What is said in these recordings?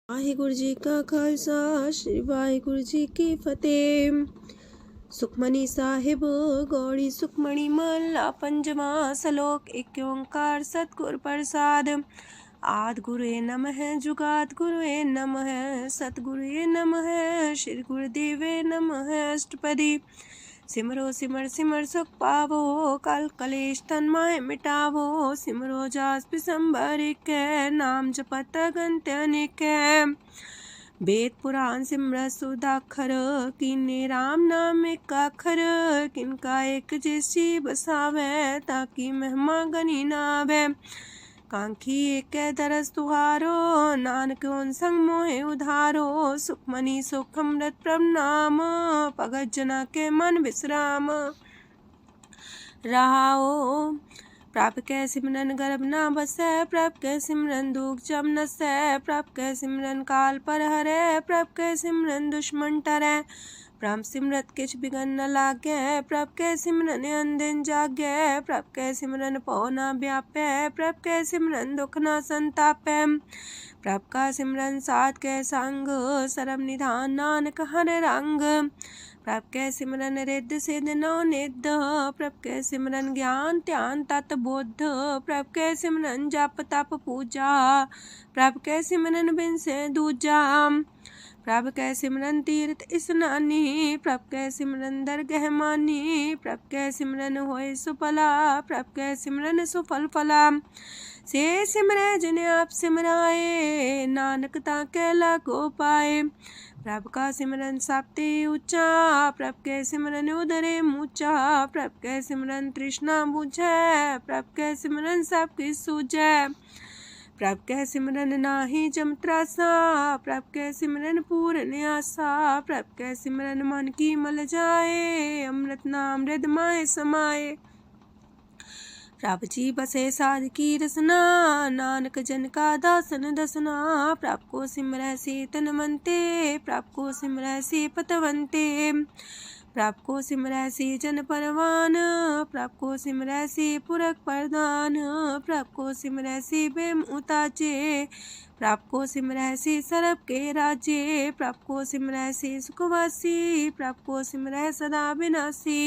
वाहिगुरु जी का खालसा श्री वाहिगुरु जी की फतेह। सुखमनी साहिब गौड़ी सुखमणी महला पंजवा सलोक। एक ओंकार सतगुर प्रसाद। आद गुरुए नमः जुगाद गुरुए नमः सतगुरुए नमः श्री गुरुदेवे नमः। अष्टपदी सिमरो सिमर सिमर सुख पावो कल कलेश तन माहे मिटावो। सिमरो जास पिसंबर एक नाम जपत अगंत अनेक। वेद पुराण सिमरत सुदाखर किन्ने राम नाम एक अखर। किनका एक जैसी बसावे ताकि महिमा गनी नावे। कांखी एक दरस तुहारो नानक उन संग मोहे उधारो। सुखमनी सुख अमृत प्रभ नाम भगत जना के मन विश्राम। रहाओ प्रभ कै सिमरन गर्भ ना बसै। प्रभ कै सिमरन दुख जम नसै। प्रभ कै सिमरन काल पर हरै। प्रभ कै सिमरन दुश्मन टरै। प्रभ सिमरत किछ बिगन न लागै। प्रभ कै सिमरन अनदिन जागै। प्रभ कै सिमरन पौ ना व्यापै। प्रभ कै सिमरन दुख ना संतापै। प्रभ का सिमरन साध कै संग सरम निधान नानक हर रंग। प्रभ कै सिमरन रिद्ध सिद्ध नौ निध। प्रभ कै सिमरन ज्ञान ध्यान तत बुद्ध। प्रभ कै सिमरन जप तप पूजा। प्रभ कै सिमरन बिन से दूजा। प्रभ कै सिमरन तीर्थ स्नानी। प्रभ कै सिमरन दरगह मानी। प्रभ कै सिमरन होए सुफला। प्रभ कै सिमरन सुफल फला। से सिमरै जिन आप सिमराए नानक ताकै लागो पाए। प्रभ का सिमरन सबते ऊंचा। प्रभ कै सिमरन उदरे मूचा। प्रभ कै सिमरन तृष्णा बुझै। प्रभ कै सिमरन सब किछ सूझै। प्रभ कै सिमरन नाही जम त्रासा। प्रभ कै सिमरन पूर्ण आसा। प्रभ कै सिमरन मन की मल जाए। अमृत नाम हृद माए समाए। प्रभ जी बसे साध की रसना नानक जन का दासन दसना। प्रभ को सिमरै से तन मनते। प्रभ को सिमरै से पतवंते। प्रभ को सिमरै से जन परवान। प्रभ को सिमरै से पुरख प्रधान। प्रभ को सिमरै से बेम उताचे। प्रभ को सिमरै से सरब के राजे। प्रभ को सिमरै से सुखवासी। प्रभ को सिमरै सदा विनाशी।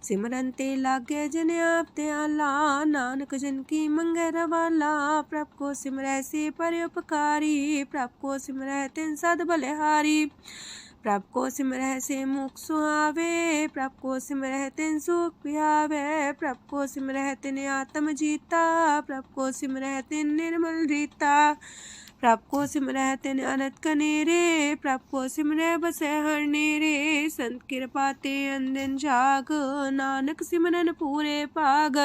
सिमरन ते लागे जिन आप दयाला नानक जन की मंगै रवाला। प्रभ को सिमरै से परोपकारी। प्रभ को सिमरै तिन सद बलिहारी। प्रभ को सिमरै से मुख सुहावे। प्रभ को सिमरै तिन सुख पिहावे। प्रभ को सिमरै तिन आत्म जीता। प्रभ को सिमरै तिन निर्मल रीता। प्रभ को सिमरै तिन अनंत कनेरे। प्रभ को सिमरै बसै हर नेरे। संत कृपा ते अनदिन जाग नानक सिमरन पूरे पाग।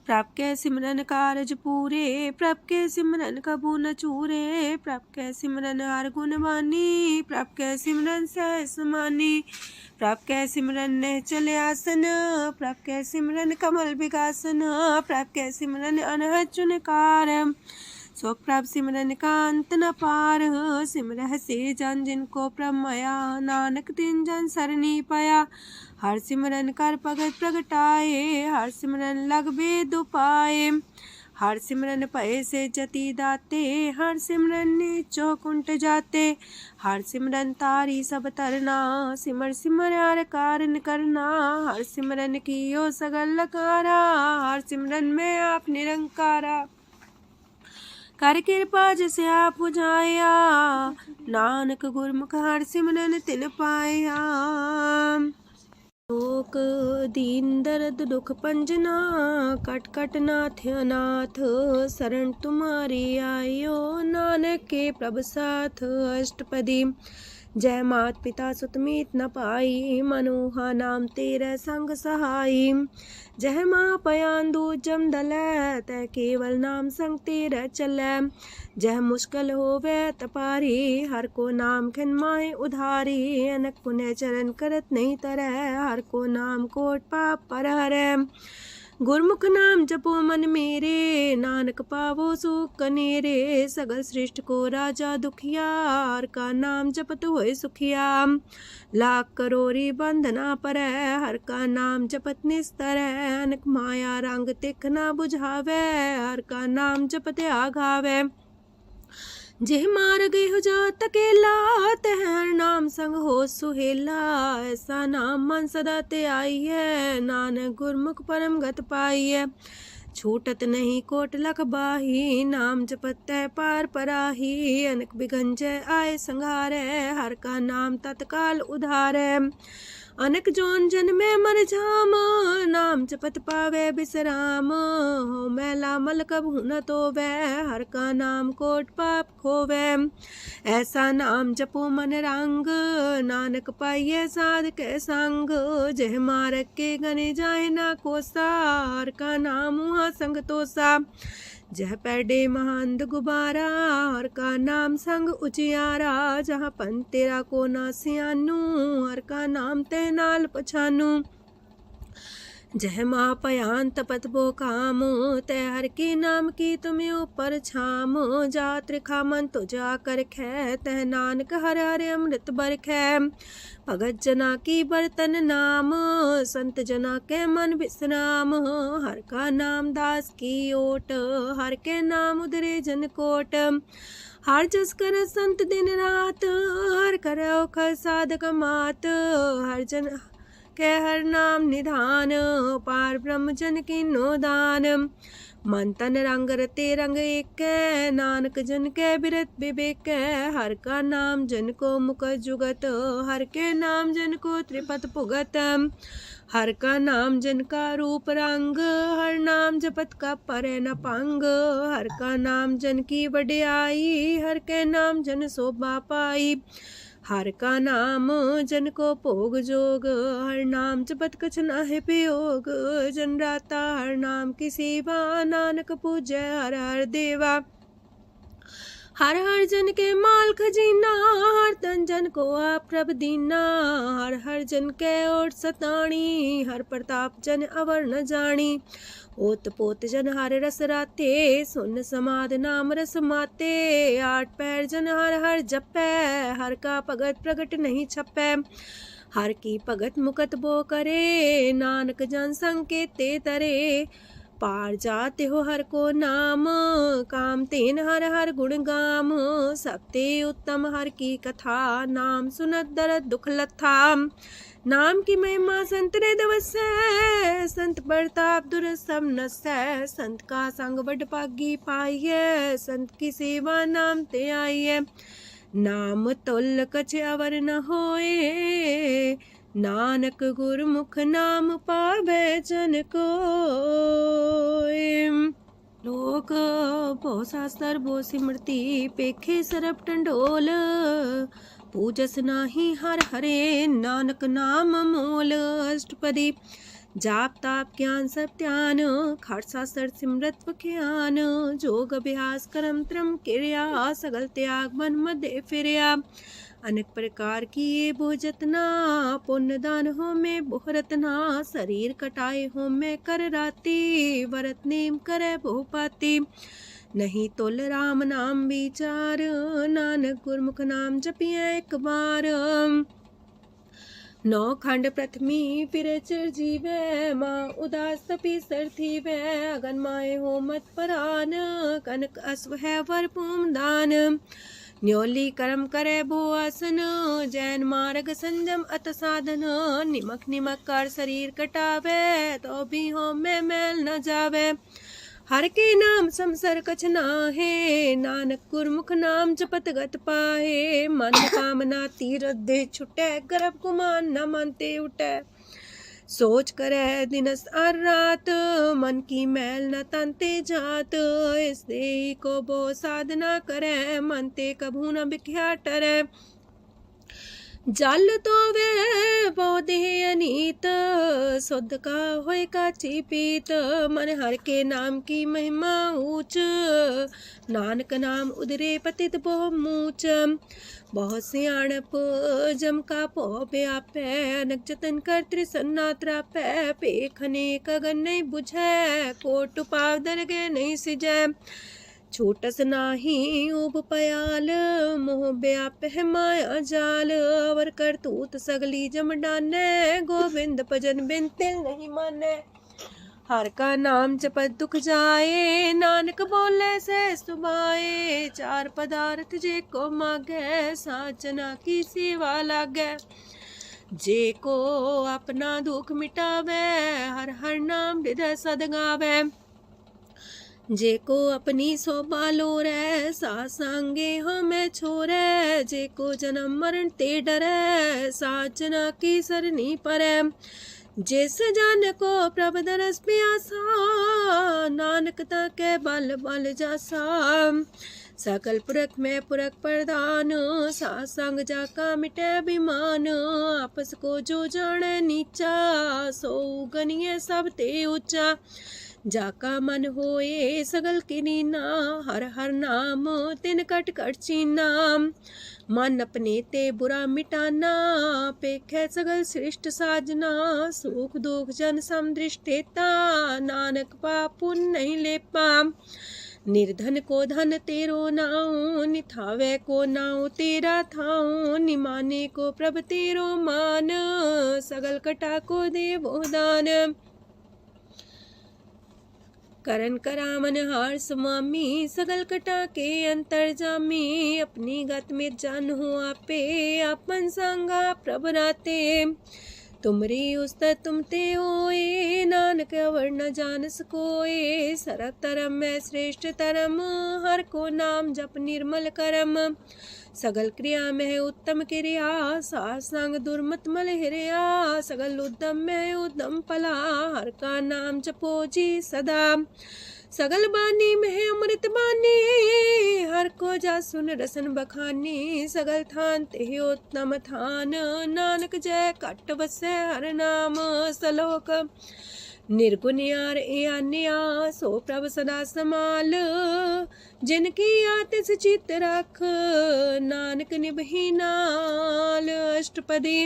प्रभ कै सिमरन कारज पूरे। प्रभ कै सिमरन कबू न चूरे। प्रभ कै सिमरन हर गुण बानी। प्रभ कै सिमरन सहस समानी। प्रभ कै सिमरन निश्चल आसन। प्रभ कै सिमरन कमल विगासन। प्रभ कै सिमरन अनहद चुनकार। सो प्रभ सिमरन का अंत न पार। सिमरह से जन जिनको प्रभ माया नानक तिन जन सरनी पाया। हर सिमरन कर भगत प्रगटाए। हर सिमरन लग वेद उपाय। हर सिमरन भय से जति दाते। हर सिमरन नीचो कुंट जाते। हर सिमरन तारी सब तरना। सिमर सिमर हर कारण करना। हर सिमरन कियो सगल लकारा। हर सिमरन में आप निरंकारा। कर कृपा जिसे आप बुझाया। नानक गुरमुख हर सिमरन तिन पाया। लोक दीन दर्द दुख पंजना। कट कट नाथ अनाथ। शरण तुम्हारी आयो नानक के प्रभ साथ। अष्टपदी जय मात पिता सुत मीत न पाई। मनोहा नाम तेरे संग सहाई। जय माँ पयान दूज जम दलै। तै केवल नाम संग तेरे चलै। जह मुश्किल होवे तपारी। हर को नाम खिन माहे उधारी। अनक पुण्य चरण करत नहीं तरह। हर को नाम कोट पाप पर हरै। गुरमुख नाम जपो मन मेरे। नानक पावो सुख कनेरे। सगल सृष्टि को राजा दुखिया। हर का नाम जपत होए सुखिया। लाख करोरी बंधना परै। हर का नाम जपत निस्तर। अनक माया रंग तिख ना बुझावे। हर का नाम जपत आघावे। जेह मार गए हो जात अकेला, तह हर नाम संग हो सुहेला। ऐसा नाम मन सदा ते आई है, नानक गुरमुख परम गत पाई है। छूटत नहीं कोट लख बाही, नाम जपत है पार पराही। अनक बिघन जय आए संघारे, हर का नाम तत्काल उधारे। अनक जोन जन में मर जाम, नाम जपत पावे बिसराम। हो मैला मल कबहु न तोवे, हर का नाम कोट पाप खोवे। ऐसा नाम जपो मन रंग, नानक पाइये साध के संग। जह मारक के गने जाए ना कोसा, हर का नाम वहाँ संग तोसा। जह पैडे महंद गुबारा, हर का नाम संग उजियारा। जहाँ पन तेरा को ना सियानू, हर का नाम ते नाल पछानू। जह माँ पयान तपत बो काम, तय हर के नाम की तुम्हें ऊपर छाम। जात रिखा मन तो जा कर खे, तह नानक हर हर अमृत बरखै। भगत जना की बर्तन नाम, संत जना के मन विश्राम। हर का नाम दास की ओट, हर के नाम उधरे जन कोट। हर जस कर संत दिन रात, हर करो खर साधक मात। हर जन के हर नाम निधान, पार ब्रह्म जन की नो दान। मन तन रंग रते रंग एक, नानक जन के बिरत विवेक। हर का नाम जन को मुख जुगत, हर के नाम जन को त्रिपत पुगत। हर का नाम जन का रूप रंग, हर नाम जपत का परे न पंग। हर का नाम जन की वडियाई, हर के नाम जन शोभा पाई। हर का नाम जन को भोग जोग, हर नाम जपत कछ नाहि वियोग। जन राता हर नाम की सेवा, नानक पूजै हर हर देवा। हर हर जन के माल खजीना, हर तन जन को आप प्रभ दीना। हर हर जन के ओट सताणी, हर प्रताप जन अवर न जानी। ओत पोत जन हर रस राते, सुन समाध नाम रस माते। आठ पैर जन हर हर जपै, हर का भगत प्रगट नहीं छपै। हर की भगत मुकत बो करे, नानक जन संकेते तरे। पार जाते हो हर को नाम, काम तेन हर हर गुण गाम। सबते उत्तम हर की कथा, नाम सुनत दरद दुख लथा। नाम की महिमा संत रे दवसै, संत प्रताप दुर सब नसै। संत का संग वड पागी पाइये, संत की सेवा नाम ते आइये। नाम तुल कछ अवर न होए, नानक गुरमुख नाम पावे जन कोय। लोक भो शास्त्र भो सिमरती, पेखे सरब टंडोल। पूजस नाही हर हरे, नानक नाम मोल। अष्टपदी जाप ताप ज्ञान सब ध्यान, खट शास्त्र सिमरत वख्यान। जोग अभ्यास करम त्रम क्रिया, सगल त्याग मन मध्य फिरया। अनेक प्रकार की ये बहु जतना, पुण्य दान हो में बहु रतना। शरीर कटाए हो में कर राती, व्रत नेम करे बहु पाती। नहीं तोल राम नाम विचार, नानक गुरमुख नाम जपिए एक बार। नौ खंड प्रथमी फिर चिर जीवे, माँ उदास तपी सर थीवे। अगन माए हो मत परान, कनक अश्व है वर पूम दान। न्योली कर्म करे भो आसन, जैन मार्ग संजम अत साधन। निमक निमक कर शरीर कटावे, तो भी हो में मैल न जावे। हर के नाम समसर कछ नाहे, नानक गुरमुख नाम जपत गत पाहे। मन कामना तीरथ दे छुटे, गर्भ गुमान न मानते उठे। सोच करे दिनस और रात, मन की मैल न तनते जात। इससे को बो साधना करे, मनते कभू न बिख्या टरे। जल तो वे पौधे अनीत, शुद्ध का होए काची पीत। मन हर के नाम की महिमा ऊंच, नानक नाम उदरे पतित बहु मूच। बहुत सियाणप जम का पो व्यापै, अनक जतन कर त्रिसन्ना त्रापै। पेखने कगन नहीं बुझै, कोट पाव दरगे नहीं सिजै। छोटस नाही उब पयाल, मोह व्याप है माया जाल। अवर करतूत सगली जम डाने, गोविंद भजन बिन तिल नहीं माने। हर का नाम जपत दुख जाए, नानक बोले से सुभाए। चार पदार्थ जे को मागे, साजना की सेवा लागे। जे को अपना दुख मिटावे, हर हर नाम हृदय सद गावे। जे को अपनी शोभा लोरे, सासंगे हमें छोरे। जे को जन्म मरण ते डरे, साजना की सरनी परे। जिस जन को प्रभ दरस प्यासा, नानक ताके बल बल जासा। सकल पुरख में पुरख प्रधान, सासंग जाका मिटे बिमान। आपस को जो जाने नीचा, सो गनिए सब ते ऊंचा। जाका मन होए सगल किनीना, हर हर नाम तिन कट कट चीना। मन अपने ते बुरा मिटाना, पेखे सगल श्रेष्ठ साजना। सुख दुख जन समदृष्टेता, नानक पाप पुण्य नहीं लेपा। निर्धन को धन तेरो नाऊ, निथावे को नाऊ तेरा थाऊ। निमाने को प्रभ तेरो मान, सगल कटा को देवो दान। करन करामन हार समामी, सगल कटा के अंतर जामी। अपनी गत में जन हो आपे, अपन संगा प्रभ राते। तुमरी उस्तर तुम ते होए, नानक अवर न जान सकोए। सरब तरम में श्रेष्ठ तरम, हर को नाम जप निर्मल करम। सगल क्रिया में उत्तम क्रिया, सासंग दुर्मत मल हिरिया। सगल उद्यम में उद्यम फला, हर का नाम जपो जी सदा। सगल बानी में अमृत बानी, हर को जा सुन रसन बखानी। सगल थान ते उत्तम थान, नानक जय कट बसे हर नाम सलोक। निर्गुण यार आन्या, सो प्रभ सदा समाल। जिनकी आतिस चित रख, नानक निभही नाल। अष्टपदी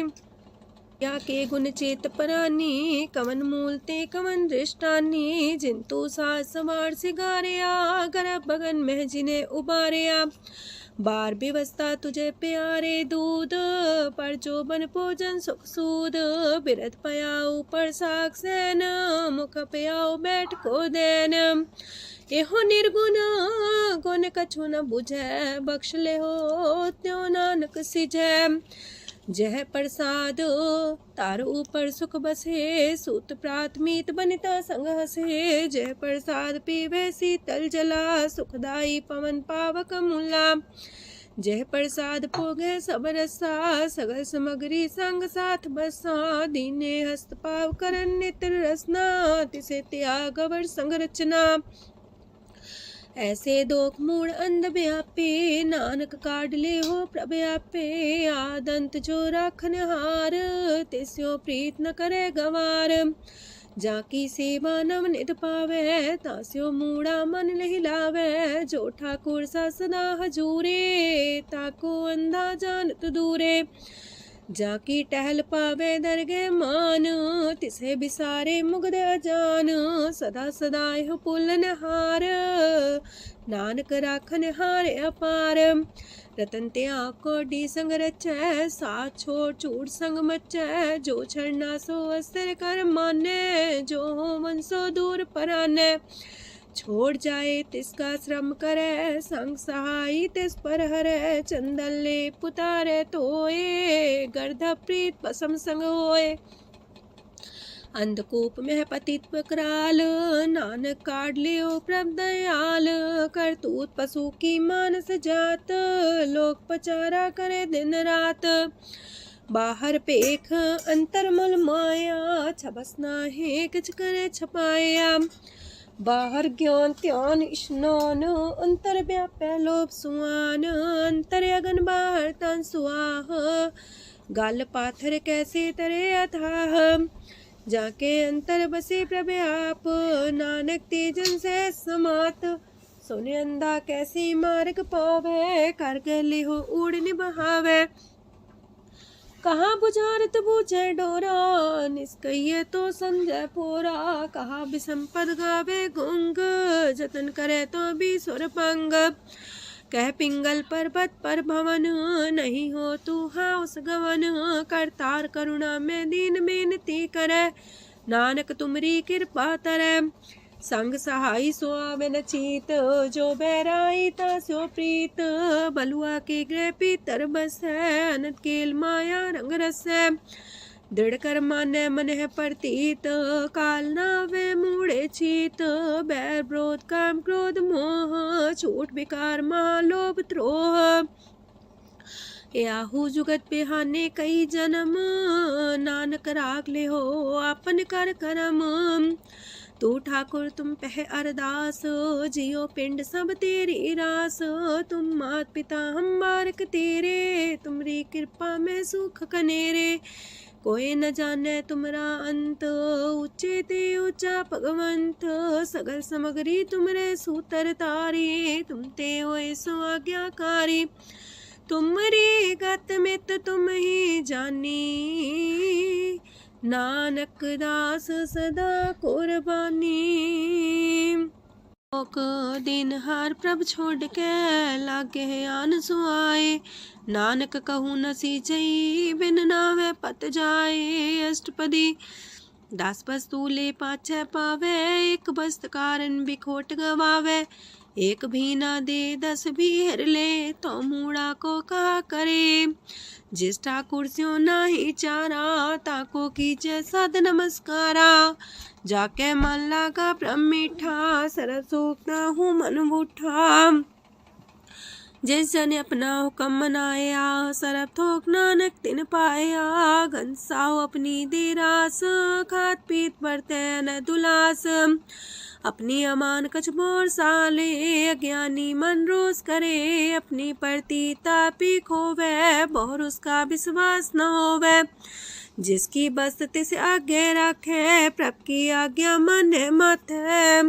या के गुण चेत परानी, कवन मूल ते कवन दृष्टानी। जिंतु सास सवार सिगारिया, गर्भ बगन में जिने उबारिया। बार व्यवस्था तुझे प्यारे दूध, पर जो बन भोजन सुख सूद। बिरत पयाऊ पर साग सैन, मुख पयाऊ बैठ को देन। एहो निर्गुण गुण कछु न बुझै, बख्श ले हो त्यों नानक सिझै। जह प्रसाद तार ऊपर सुख बसे, सूत प्राथमीत बनिता संग हसे। जह प्रसाद पीवे शीतल जला, सुखदाई पवन पावक मूला। जह प्रसाद भोगे सब रसा, सगल समग्री संग साथ बसा। दीने हस्त पाव करन नित्र रसना, तिसे त्याग अवर संग रचना। ऐसे दोख मूड अंध व्यापे, नानक काढ़ ले हो प्रभ आपे। आदंत जो राखन हार, तिस्यो प्रीत न करे गवार। जाकी सेवा नव निध पावे, तास्यो मूड़ा मन लहिलावे। जो ठाकुर सा सदा हजूरे, ताको अंधा जानत दूरे। जाकी टहल पावे दरगे मान, तिसे बिसारे मुग्ध अजान। सदा सदा यह पुलन हार, नानक राखन हार अपार। रतन त्याग कोडी संग रचै, साथ छोड़ चूड़ संग मचै। जो छड़ना सो अस्थिर कर माने, जो हो मन सो दूर पराने। छोड़ जाए तिसका श्रम करे, संग सहाई तिस पर हरे। चंदन ले पुतारे तोए, गर्ध प्रीत पसम संग होए। अंधकूप में पतित कराल, नानक काढ़ लियो प्रभ दयाल। करतूत पशु की मानस जात, लोक पचारा करे दिन रात। बाहर पेख अंतर मल माया, छबस नाहे किछ करे छपाया। बाहर ज्ञान त्यान स्नान, अंतर व्यापै लोभ सुआन। अंतर अगन बाहर तन सुआह, गल पाथर कैसे तरे अथाह। जाके अंतर बसे प्रभ आप, नानक तेजन से समात। सोने अंधा कैसी मार्ग पावे, कर गले हो उड़ निबहावे। कहाँ बुझारत बूझे डोरा, निष्कइये तो संजय पोरा। कहाँ बिसंपद गावे गुंग, जतन करे तो भी सुर पंग। कह पिंगल पर्वत पर भवन, नहीं हो तू हाउस गवन। करतार करुणा में दीन बेनती करे, नानक तुमरी कृपा तरੈ। संग सहाई सो आवे न चीत, जो बैराई ता सो प्रीत। बलुआ के गृह पीतर बसै, अनंत केल माया रंग रसै। दृढ़ कर मानै मन है प्रतीत, काल नावे मूढ़े चीत। बैर विरोध काम क्रोध मोह, छूट विकार महालोभ द्रोह। याहू जुगत बिहाने कई जन्म, नानक राग ले हो आपन कर करम। तू ठाकुर तुम पह अरदास, जियो पिंड सब तेरी रास। तुम मात पिता हम बारक तेरे, तुमरी कृपा में सुख कनेरे। कोई न जाने तुमरा अंत, ऊंचे ते ऊंचा भगवंत। सगल समगरी तुमरे सूतर तारी, तुम ते होए सो आज्ञाकारी। तुमरी गत मित तुम ही जानी, नानक दास सदा कुर्बानी। दिन हार प्रभ छोड़ के, लागे आन सुआए। नानक कहूँ न सीचई, बिन नावे पत जाए। अष्टपदी दस वस्तु ले पाछे पावे, एक वस्त कारण बिखोट गवावे। एक भी ना दे दस भी हर ले, तो मूड़ा को कहा करे। जिस ठाकुर स्यों नाही चारा, ताको कीजे सद नमस्कारा। जाके मन लागा ब्रह्म मीठा, सरस सूखना हूँ मन बूठा। जिस जन अपना हुक्म मनाया, सरब थोक नानक तिन पाया। घनसाओ अपनी दे रास, खात पीत बरते न दुलास। अपनी अमान कछ बोर साले, अज्ञानी मन रोस करे। अपनी परती तापी खोवे, बोर उसका विश्वास न होवे। जिसकी बस तिस आगे रखे, प्रभ की आज्ञा माने माथे।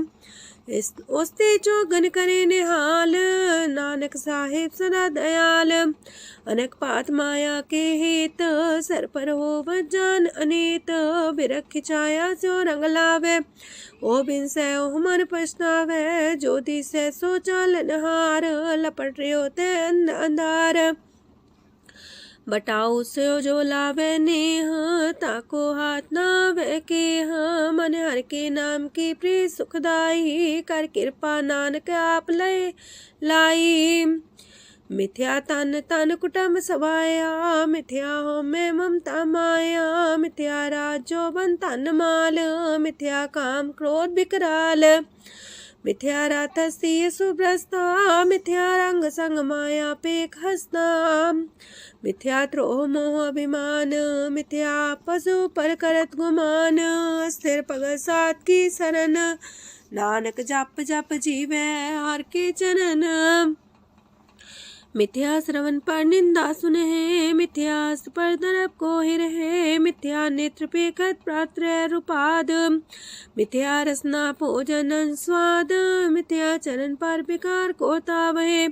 उसते चौगन करे निहाल, नानक साहिब सदा दयाल। अनेक पात माया के हेत, सर पर हो जान अनेत। बिरख छाया सो रंग लावे, ओ बिन से ओ मन पछतावे। जो दिसे सो चालन हार, लपट रहो ते अंधार। बटाऊ से जो लावे नेह, ताको हाथ नावे केह। मन हर के नाम की प्रीत सुखदाई, कर कृपा नानक आप लय लाई। मिथ्या तन तन कुटुंब सवाया, मिथ्या हो में ममता माया। मिथ्या राज जो बन तन माल, मिथ्या काम क्रोध विकराल। मिथ्या रातसी सुभ्रस्ता, मिथ्या रंग संग माया पेख हस्ता। मिथ्या द्रोह मोह अभिमान, मिथ्या पशु पर करत गुमान। स्थिर पग सात की शरण, नानक जप जप जीवे हर के चरण। मिथ्या श्रवण पर निंदा सुने, मिथ्या पर दरब को रहे। मिथ्या नेत्र पेखत प्रात्र रूपाद, मिथ्या रसना भोजन स्वाद। मिथ्या चरण पर विकार को तावहे,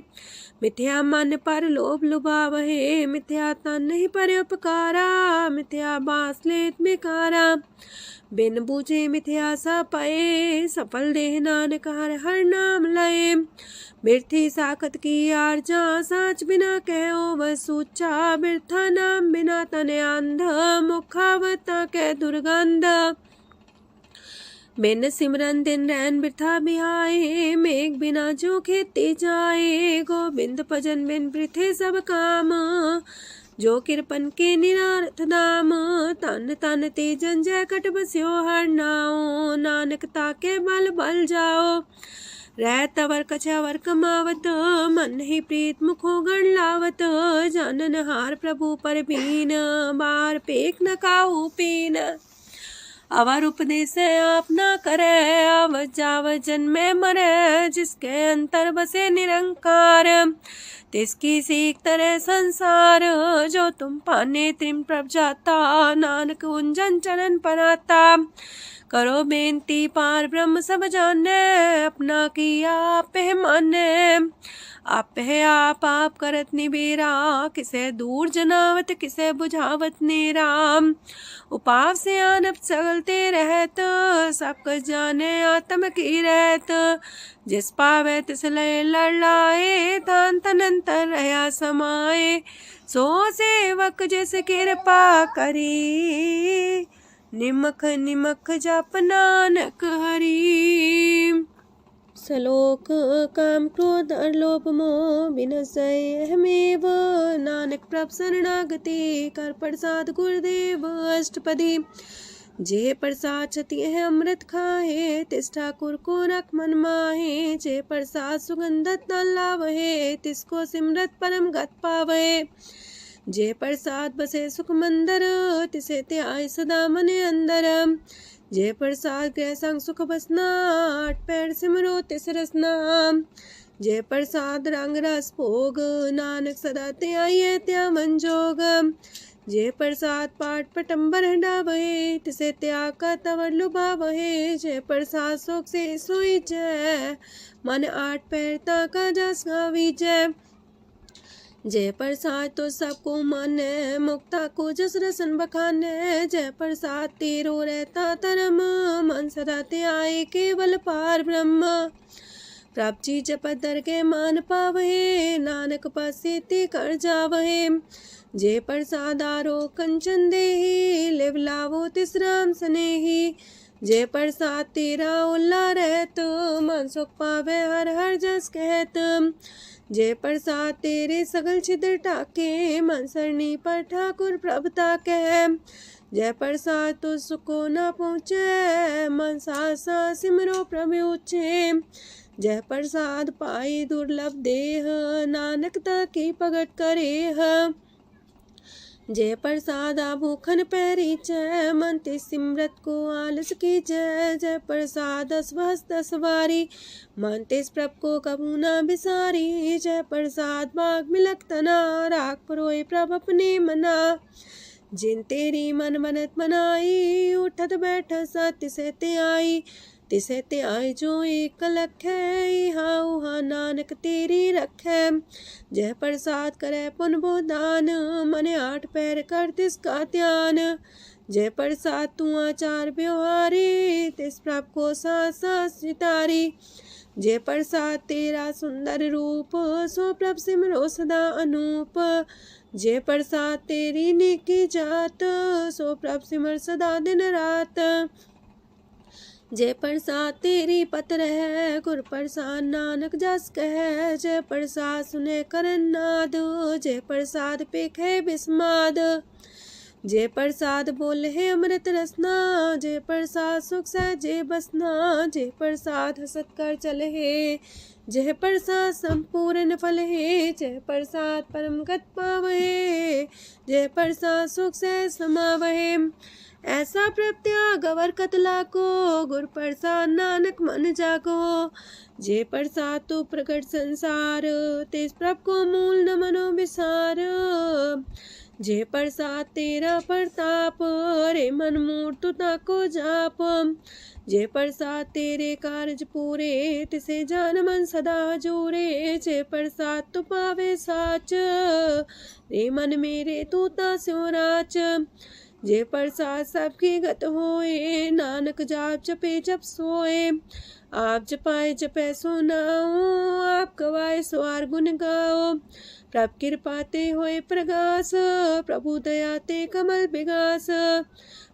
मिथ्या मन पर लोभ लुभावहे। मिथ्या तन नहीं पर उपकारा, मिथ्या बास लेत बेकारा। बिन बूझे मिथ्या सा पाए, सफल देह नानक हर हर नाम लय। बिरथी साखत की आरजा, साच बिना कहो वह सूचा। बिरथा नाम बिना तने अंध, मुखावता के दुर्गंध। बिन सिमरन दिन रैन बिरथा बिहाए, मेघ बिना जो खेती जाए। गोविंद भजन बिन बिरथे सब काम, जो किरपन के निरारथ दाम। तन तन ते जंजय कट बस्यो हर नाओ, नानक ताके बल बल जाओ। रह तवर कछवर कमावत, मन ही प्रीत मुखो गण लावत। जानन हार प्रभु पर बीन, बार पेख न काहू पीन। अवर उपदेश आप न करे, आवत जावत जन्मे मरे। जिसके अंतर बसे निरंकार, तिसकी सीख तरह संसार। जो तुम पाने त्रिम प्रभ जाता, नानक उंजन चरण पराता। करो बेनती पार ब्रह्म सब जाने, अपना किया आप माने। आप है आप करत निबेरा, किसे दूर जनावत किसे बुझावत नेरा। उपाव से आनप चलते रहत, सब कुछ जाने आत्म की रहत। जिस पावे तिस लय लड़ाए, तान तनंतर रहा समाए। सो सेवक जिस कृपा करी, निमख निमख जप नानक हरि। सलोक काम क्रोध लोभ मोह विनशय अहमेव, नानक प्रभ शरणागति कर प्रसाद गुरुदेव अष्टपदी। जे प्रसाद छति है अमृत खाहे, तिस ठाकुर को रख मन माहे। जे प्रसाद सुगंधत न लावहे, तिसको सिमरत परम गत पावहे। जे प्रसाद बसे सुख मंदर, तिसे त्याय सदा मने अंदर। जे प्रसाद गृह संग सुख बसना, आठ पैर सिमरो तिस रसना। जे प्रसाद रंग रस भोग, नानक सदा त्याये त्या मन जोग। जे प्रसाद पाठ पटम्बर डावहे, तिसे त्याग का तवर लुभावहे। जे प्रसाद शोक से सोई जय, मन आठ पैर ताका जस गावी जय। जय प्रसाद तो सबको माने, मुक्ता को जस रसन बखाने। जय प्रसाद तेरो रहता धर्म, मन सदा त्याए केवल पार ब्रह्म। प्रभ जी जपत दर के मान पावहे, नानक पासे ते कर जावहे। जय प्रसाद आरो कंचन देही, लिव लावो तिस राम स्नेही। जय प्रसाद तेरा उल्ला रहत, मन सुख पावे हर हर जस कहत। जय प्रसाद तेरे सगल छिद्र टाके, मन सरनी पर ठाकुर प्रभुता कह। जय प्रसाद तो सुको न पहुँचे, मन सा सिमरो प्रभु ऊँचे। जय प्रसाद पाई दुर्लभ देह, नानक ताकी प्रगट करे। जय प्रसाद आभूखन पैरी जय, मन ते सिमरत को आलस की जय। जय प्रसाद अस्वस्थ सवारी, मन तेस प्रभ को कबू न बिसारी। जय प्रसाद बाग मिलक तना, राख परोए प्रभ अपने मना। जिन तेरी मन मनत मनाई, उठत बैठत सत्य से ते आई। तिसे ते आई जो एक लख है, हाँ उहाँ नानक तेरी रखै। जय प्रसाद करे पुन बोदान, मने आठ पैर कर तिसका ध्यान। जय प्रसाद तू आचार व्यवहारी, तिस प्रभ को सास सितारी। जय प्रसाद तेरा सुंदर रूप, सो प्रभ सिमरो सदा अनूप। जय प्रसाद तेरी नेकी जात, सो प्रभ सिमर सदा दिन रात। जय प्रसाद तेरी पत्र है, गुर प्रसाद नानक जस कह। जय प्रसाद सुने करन नाद, जय प्रसाद पेखे बिस्माद। जय प्रसाद बोले है अमृत रसना, जय प्रसाद सुख सहजे बसना। जय प्रसाद हसत कर चले है, जय प्रसाद संपूर्ण फल है। जय प्रसाद परम गत पावहे, जय प्रसाद सुख से समावहे। ऐसा प्रत्याग अवर कतला को, गुर प्रसाद नानक मन जागो। जय प्रसाद तो प्रकट संसार, तेज प्रभ को मूल न मनो विसार। जय प्रसाद तेरा प्रताप, रे मन मूर्त ताको जाप। जय प्रसाद तेरे कारज पूरे, तिसे जान मन सदा जोरे। जय प्रसाद तू पावे साच, रे मन मेरे तू ता स्यो राच। जय प्रसाद सबकी गत होए, नानक जाप जपे जप सोए। आप जपाए जपे सो नाओ, आप गवाए स्वार गुण गाओ। प्रभ कृपा ते होए प्रगास, प्रभु दया ते कमल विगास।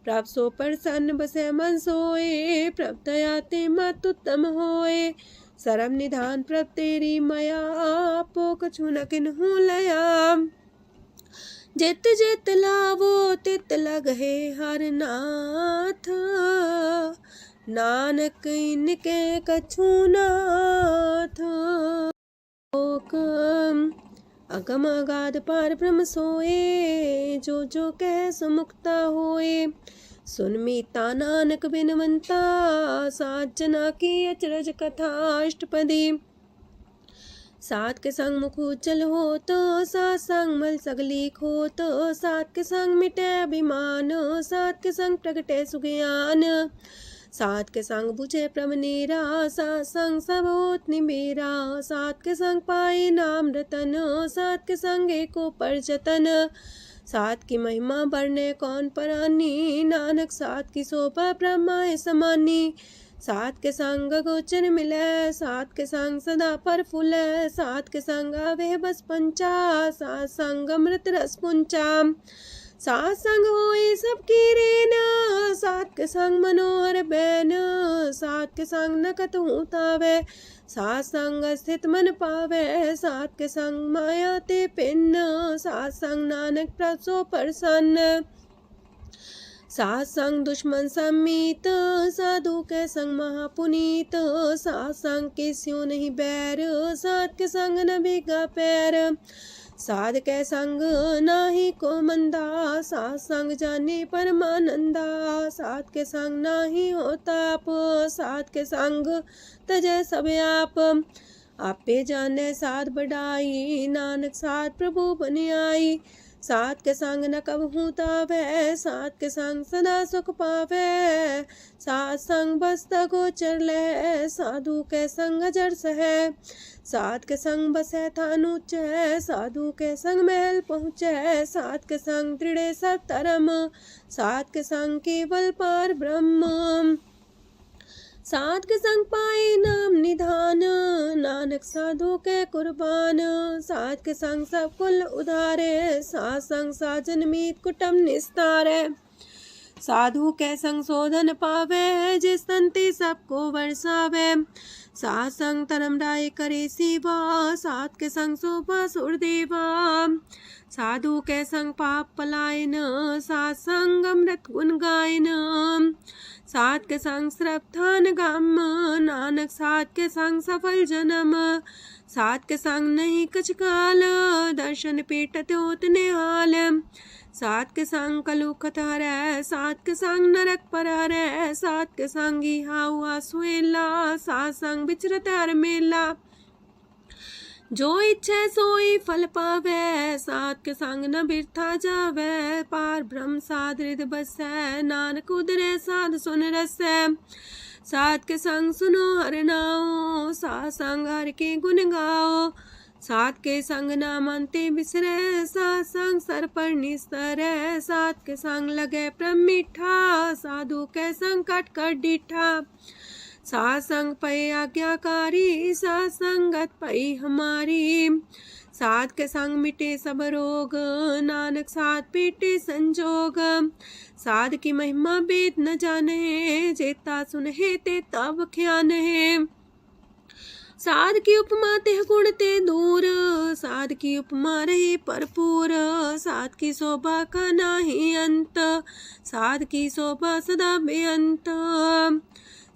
प्रभ सो प्रसन्न बसे मन सोए, प्रभ दया ते मत उत्तम होए। सरम निधान प्रभ तेरी मया, आपो कछु न किन्हु लया। जित जित लावो तित लगहे हर नाथ, नानक इनके कछु नाथ। अगम अगाध पार ब्रह्म सोए, जो जो कह सो मुक्ता होए। सुन मीता नानक बिनवंता, सात जना की अचरज कथा अष्टपदी। सात के संग मुख उज्जल हो तो, सात संग मल सगलीक हो तो। सात के संग मिटे अभिमान, सात के संग प्रगटे सुज्ञान। सात के संग बुझे प्रभ नीरा, सात संग सब होत निमेरा। सात के संग पाए नाम रतन, सात के संग एको पर जतन। सात की महिमा बढ़ने कौन परानी, नानक सात की शोभा ब्रह्मा समानी। सात के संग गोचर मिले, सात के संग सदा पर फूले। सात के संग आवे बस पंचा, सात संग अमृत रस पुंचा। सात संग होए सबकी रेन, सात के संग मनोहर बैन, सात के संग नकत तावे, सात संग स्थित मन पावे, सात के संग माया ते पिन्न, सात संग नानक प्रसो प्रसन्न, सात संग दुश्मन समीत, साधु के संग महापुनीत, सात संग किस्यों नहीं बैर, सात के संग न भीगा पैर, साध के संग नाही को मंदा, सात संग जाने परमानंदा, सात के संग नाही हो ताप, सात के संग तजय सब आपे जाने साध बढ़ाई, नानक साध प्रभु बन आई, सात के संग न कबहू तावे, सात के संग सदा सुख पावे, सात संग बस्त गोचर ले, साधु के संग अजर सहे, सात के संग बसे थान ऊंचे, साधु के संग महल पहुँचे, सात के संग दृढ़ सतरम, सात के संग केवल पार ब्रह्म, सात के संग पाए नाम निधान, नानक साधु के कुर्बान, सात के संग सब कुल उधारे, सात संग साजन मीत कुटुम निस्तारे, साधु के संग शोधन पावे, जिस संति सबको वर्षावे, सात संग धर्म राय करे सेवा, सात के संग शोभा सुरदेवा, साधु के संग पाप पलायन, सात संग अमृत गुण गायन, सात के संग श्रद्धान गम, नानक सात के संग सफल जन्म, सात के संग नहीं कछ काल, दर्शन पीटत होत निहाल, सात के संग कलुखत हरै, सात के संग नरक पर हरै, सात के संग इहा हुआ सुहेला, सात संग बिचरत हर मेला, जो इच्छे सोई फल पावे, सात के संग न बिरथा जावे, पार ब्रह्म साध हृदय बसै, नानक उदरे साध सुन रसै, सात के संग सुनो हर नाओ, सात संग हर के गुण गाओ, सात के संग ना मानते बिसरे, सात संग सर पर निस्तरे, सात के संग लगे प्रेम मीठा, साधु के संग कट कर डीठा, सात संग पै आज्ञाकारी, सात संगत पै हमारी, सात के संग मिटे सब रोग, नानक सात पीटे संजोग, साध की महिमा वेद न जाने, जेता सुनहे ते तब ख्यान है, साध की उपमा ते गुण ते दूर, साध की उपमा रही भरपूर, साध की शोभा का नाही अंत, साध की शोभा सदा बेअंत,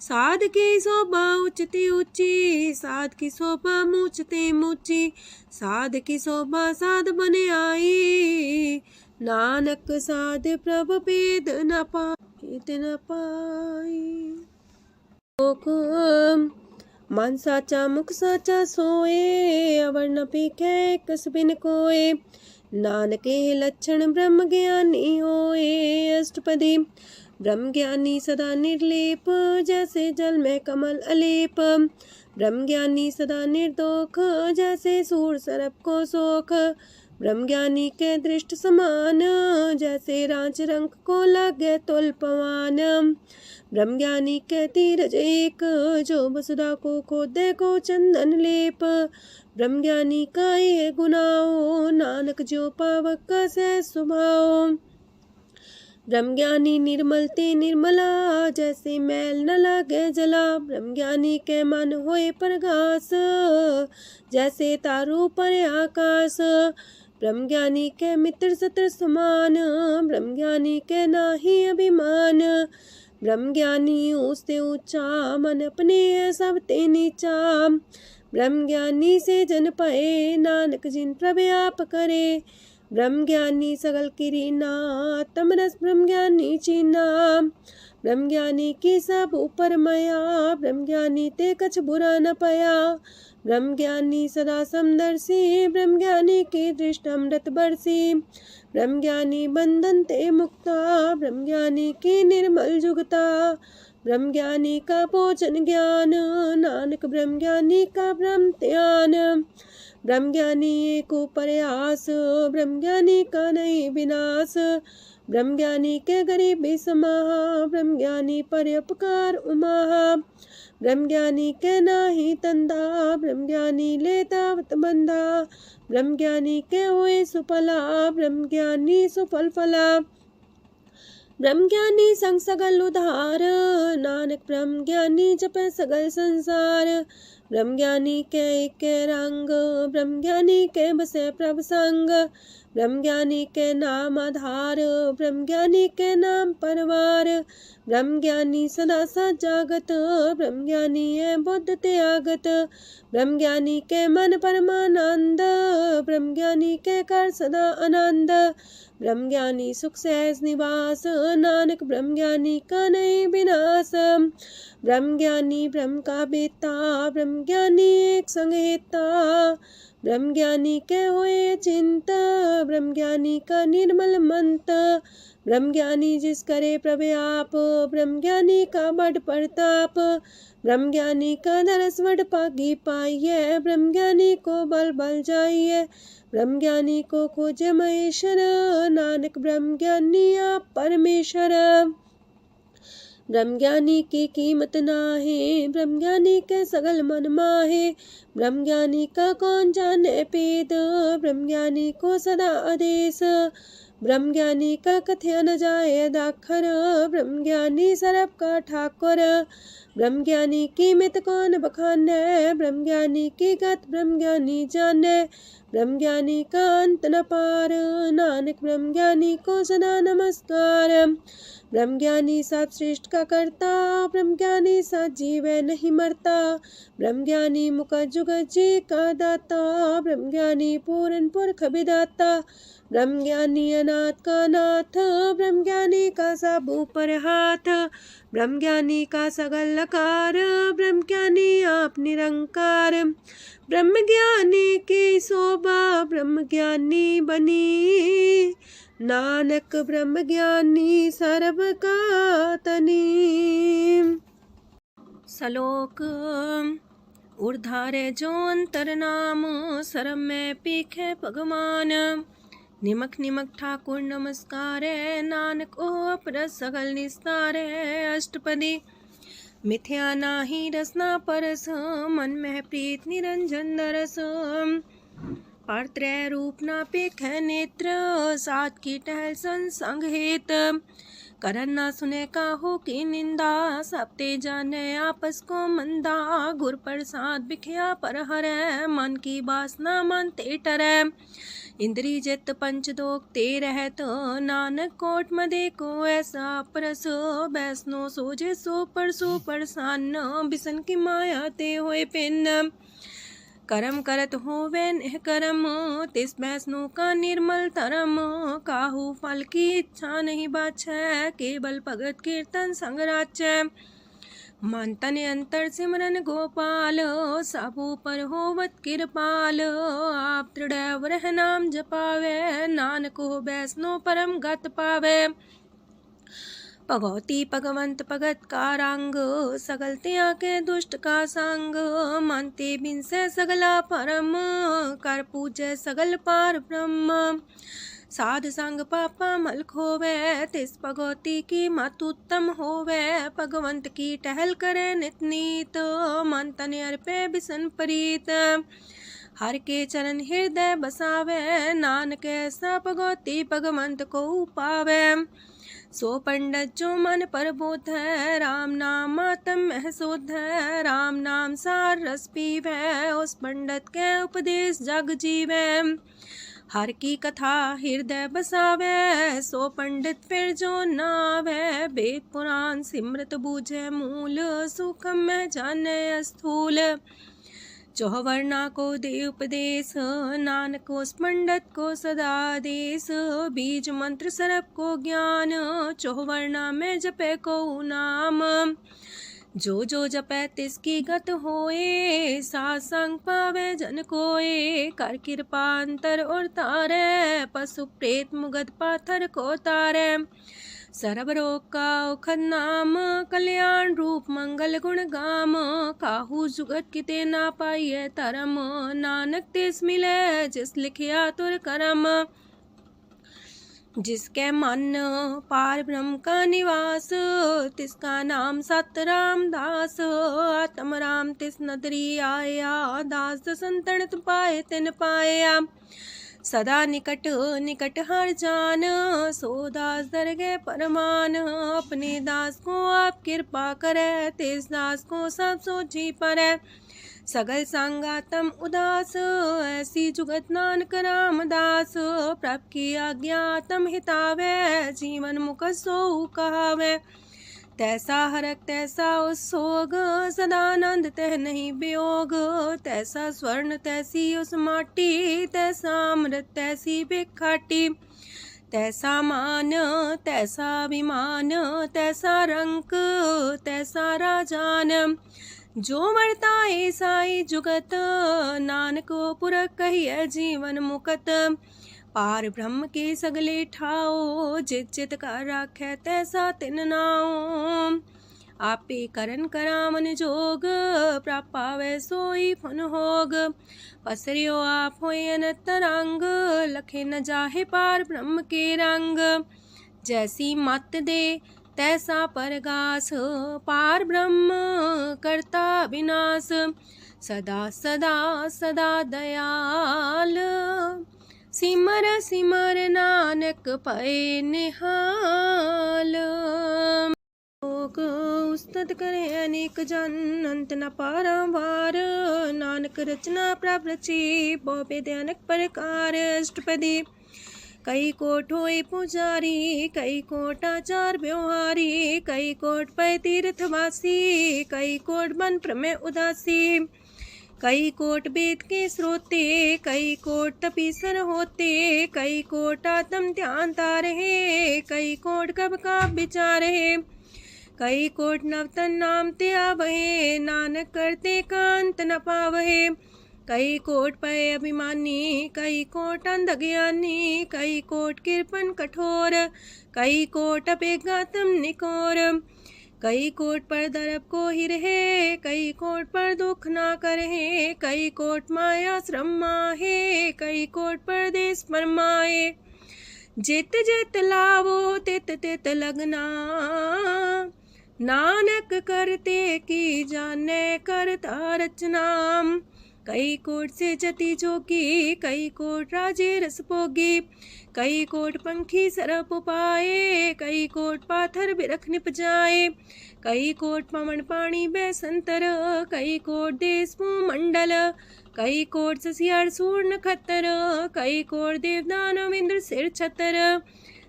साध की शोभा उच्चती ऊंची, साध की शोभा मूचते मूची, साध की शोभा साध बने आई, नानक साध प्रभ भेद न पाई, मन साचा मुख साचा सोए, अवर न पीखे कस बिन कोए, नानके लक्षण ब्रह्म ज्ञानी होए, अष्टपदी ब्रह्म ज्ञानी सदा निर्लेप, जैसे जल में कमल अलेप, ब्रह्म ज्ञानी सदा निर्दोख, जैसे सूर सर्प को सोख, ब्रह्म ज्ञानी के दृष्ट समान, जैसे रांच रंग को लगे तुल पवान, ब्रह्म ज्ञानी के तीरज एक, जो वसुधा को खोदे को चंदन लेप, ब्रह्म ज्ञानी का ये गुनाओ, नानक जो पावक का सह स्वभाव, ब्रह्म ज्ञानी निर्मल ते निर्मला, जैसे मैल न लागे जला, ब्रह्म ज्ञानी के मन होए प्रगास, जैसे तारू पर आकाश, ब्रह्म ज्ञानी के मित्र सत्र समान, ब्रह्म ज्ञानी के नाही अभिमान, ब्रह्म ज्ञानी ऊंचते ऊंचा, मन अपने है सब ते नीचा, ब्रह्म ज्ञानी से जन पाए, नानक जिन प्रभु आप करे, ब्रह्म ज्ञानी सगल किरीना, तमरस ब्रह्म ज्ञानी चीना, ब्रह्म ज्ञानी की सब ऊपर मया, ब्रह्म ज्ञानी ते कछ बुरा न पया, ब्रह्म ज्ञानी सदा समदर्शी, ब्रह्म ज्ञानी की दृष्ट अमृत बरसी, ब्रह्म ज्ञानी बंधन ते मुक्ता, ब्रह्म ज्ञानी की निर्मल जुगता, ब्रह्म ज्ञानी का भोजन ज्ञान, नानक ब्रह्म ज्ञानी का ब्रह्म ध्यान, ब्रह्म ज्ञानी एक प्रयास, ब्रह्म ज्ञानी का नहीं विनाश, ब्रह्म ज्ञानी के गरीबी समाहा, ब्रह्म ज्ञानी पर उपकार उमाहा, ब्रह्म ज्ञानी के नाही तंदा, ब्रह्म ज्ञानी लेतावत बंधा, ब्रह्म ज्ञानी के हुए सुफला, ब्रह्म ज्ञानी सुफल फला। ब्रह्म ज्ञानी संग सगल उधार, नानक ब्रह्म ज्ञानी जपे सगल संसार। ब्रह्म ज्ञानी के एक रंग, ब्रह्म ज्ञानी के बसे प्रभ संग, ब्रह्म ज्ञानी के नाम आधार, ब्रह्म ज्ञानी के नाम परवार। ब्रह्म ज्ञानी सदा सजागत, ब्रह्म ज्ञानी है बुद्ध त्यागत, ब्रह्म ज्ञानी के मन परमानंद, ब्रह्म ज्ञानी के कर सदा आनंद। ब्रह्म ज्ञानी सुख सहज निवास, नानक ब्रह्म ज्ञानी का नहीं विनाश। ब्रह्म ज्ञानी ब्रह्म का बेटा, ब्रह्म ज्ञानी एक संगीता, ब्रह्म ज्ञानी के हुए चिंता, ब्रह्म ज्ञानी का निर्मल मंत। ब्रह्म ज्ञानी जिस करे प्रव्याप, ब्रह्म ज्ञानी का बड़ प्रताप, ब्रह्म ज्ञानी का दरस वड पागी पाइये, ब्रह्म ज्ञानी को बल बल जाइए, ब्रह्म ज्ञानी को खोजे महेश्वर, नानक ब्रह्म ज्ञानी आप परमेश्वर। ब्रह्म ज्ञानी की कीमत नाहे, ब्रह्म ज्ञानी के सगल मन माहे, ब्रह्म ज्ञानी का कौन जाने पेद, ब्रह्म ज्ञानी को सदा आदेश, ब्रह्म ज्ञानी का कथ्या न जाए दाखर, ब्रह्म ज्ञानी सरब का ठाकुर। ब्रह्म ज्ञानी की मित कौन बखाने, ब्रह्म ज्ञानी की गत ब्रह्म ज्ञानी जाने, ब्रह्म ज्ञानी का अंत न पार, नानक ब्रह्म ज्ञानी को सदा नमस्कार। ब्रह्म ज्ञानी सब श्रेष्ठ का करता, ब्रह्म ज्ञानी सजीव नहीं मरता, ब्रह्म ज्ञानी मुख जुग जी का दाता, ब्रह्म ज्ञानी पूरन पुरख विदाता, ब्रह्म ज्ञानी अनाथ का नाथ, ब्रह्म ज्ञानी का सब ऊपर हाथ, ब्रह्म ज्ञानी का सगल लकार, ब्रह्म ज्ञानी आप निरंकार। ब्रह्म ज्ञानी की शोभा ब्रह्म ज्ञानी बनी, नानक ब्रह्म ज्ञानी सर्व का तनी। श्लोक उर्धारे जो अंतर नाम, सरम में पीखे भगवान, निमक निमक ठाकुर नमस्कार, नानक ओ पर सगल निस्तार। अष्टपदी मिथ्या नाही रसना परस, मन में प्रीत निरंजन दरस, पात्रय रूप ना पेख नेत्र, सात की टहल संसंग हेत, करन ना सुने काहू की निंदा, सब ते जाने आपस को मंदा, गुर प्रसाद बिखया पर हरै, मन की वासना मानते टरै, इंद्री जित पंच दोख ते रहत, नानक कोट मदे को ऐसा परस, बैसनो सोजे सो परसो परसान, बिसन की माया ते होए पिन, करम करत होवे निह करम, तिस बैसनो का निर्मल तरम, काहू फल की इच्छा नहीं बाछै, केवल भगत कीर्तन संग राचै, मन तन अंतर सिमरन गोपाल, सबू पर होवत कृपाल, आप दृढ़ रह नाम जपावे, नानक हो बैसनो परम गत पावे, भगवती भगवंत भगत का रंग, सगल त्याग के दुष्ट का संग, मानते बिन से सगला परम, कर पूजे सगल पार ब्रह्म, साध संग पापा मल खोवे, तिस भगवती की मत उत्तम होवे, भगवंत की टहल करे नित नीत, मन तन अर्पे बिसन प्रीत, हर के चरण हृदय बसावे, नानक ऐसा भगवती भगवंत को पावे, सो पंडित जो मन पर बोध है, राम नाम आत्म में शोध है, राम नाम सार रस पीवे, उस पंडित के उपदेश जग जीवे, हर की कथा हृदय बसावे, सो पंडित फिर जो नावे, वेद पुराण सिमृत बूझे मूल, सुखम में जाने स्थूल, चौवर्णा को दे उपदेश, नानक उस पंडित को सदा देश, बीज मंत्र सरप को ज्ञान, चौवर्णा में जपे को नाम, जो जो जपे तिसकी गत होए, सासंग पावे जन कोए, कर कृपा अंतर और तारे, पशु प्रेत मुगद पाथर को तारे, सर्व रोग का औखद नाम, कल्याण रूप मंगल गुण गाम, काहू जुगत किते ना पाइये तरम, नानक तिस मिले जिस लिखिया तुर करम, जिसके मन पार ब्रह्म का निवास, तिसका नाम सत रामदास। आत्म राम तिस नदरी आया, दास दसंतन पाए तिन पाया। सदा निकट निकट हर जान, सो दास दरगे परमान। अपने दास को आप कृपा करे, तिस दास को सब सोची परे। सगल संगातम उदास, ऐसी जुगत नानक रामदास। प्रभ की आज्ञा तम हितावे, जीवन मुख सो कहावे। तैसा हरक तैसा उत्सोग, सदानंद तह नहीं वियोग। तैसा स्वर्ण तैसी उस माटी, तैसा अमृत तैसी बिखाटी। तैसा मान तैसा अभिमान, तैसा रंक तैसा राजान। जो वर्ताए साई जुगत, नानक पुरख कहिए जीवन मुकत। पार ब्रह्म के सगले ठाओ, जित जित कर राखै तैसा तिन नाओ। आपे करन करामन जोग, प्राप पावै सोई फुन होग। पसरियो आप होए अनंत रंग, लखे न जाहे पार ब्रह्म के रंग। जैसी मत दे तैसा परगास, पार ब्रह्म करता विनाश। सदा सदा सदा दयाल, सिमर सिमर नानक पए निहाल। लोक उस्तत करे अनेक जन, अंत न पारावार। नानक रचना प्रभ रची, बहु अनेक प्रकार। अष्टपदी कई कोट होए पुजारी, कई कोट आचार व्यवहारी। कई कोट पै तीर्थवासी, कई कोट बन प्रमेय उदासी। कई कोट वेद के स्रोते, कई कोट तपीसर होते। कई कोट आत्म ध्यान तारहे, कई कोट कब का विचार है। कई कोट नवतन नाम ते आवहे, नानक करते कांत न पावहे। कई कोट पय अभिमानी, कई कोट अंधज्ञानी। कई कोट कृपन कठोर, कई कोट अपेगातम निकोर। कई कोट पर दरब को ही रहे, कई कोट पर दुख ना करहे। कई कोट माया श्रम माहे, कई कोट परदेश परमाए। जित जित लावो तित तित लगना, नानक करते की जाने करता रचना। कई कोट से जति जोगी, कई कोट राजे रस भोगी। कई कोट पंखी सरप पाए, कई कोट पाथर बिरख निप जाए। कई कोट पवन पानी बैसंतर, कई कोट देश मंडल। कई कोट ससियार सूर नखत्तर, कई कोट देवदानव इंद्र सिर छतर।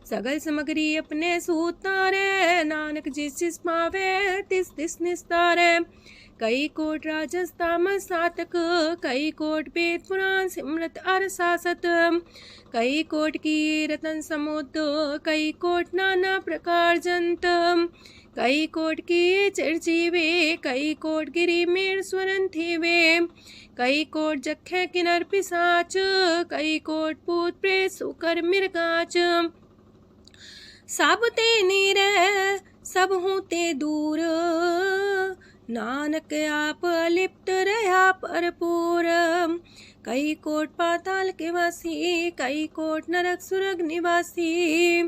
सगल समगरी अपने सूतारे, नानक जिस जिस पावे तिस तिस निस्तारे। कई कोट राजस तामस सातक, कई कोट वेद पुराण सिमरत अर सासत। कई कोट की रतन समुद्र, कई कोट नाना प्रकार जंत। कई कोट की चिरजीवे, कई कोट गिरी मेर स्वरन थीवे। कई कोट जखे किनर पिसाच, कई कोट पूत प्रेत सुकर मिर्गाच। सब ते नीरे सब हूँ ते दूर, नानक आप लिप्त रहा भरपूर। कई कोट पाताल के वासी, कई कोट नरक सुरग निवासी।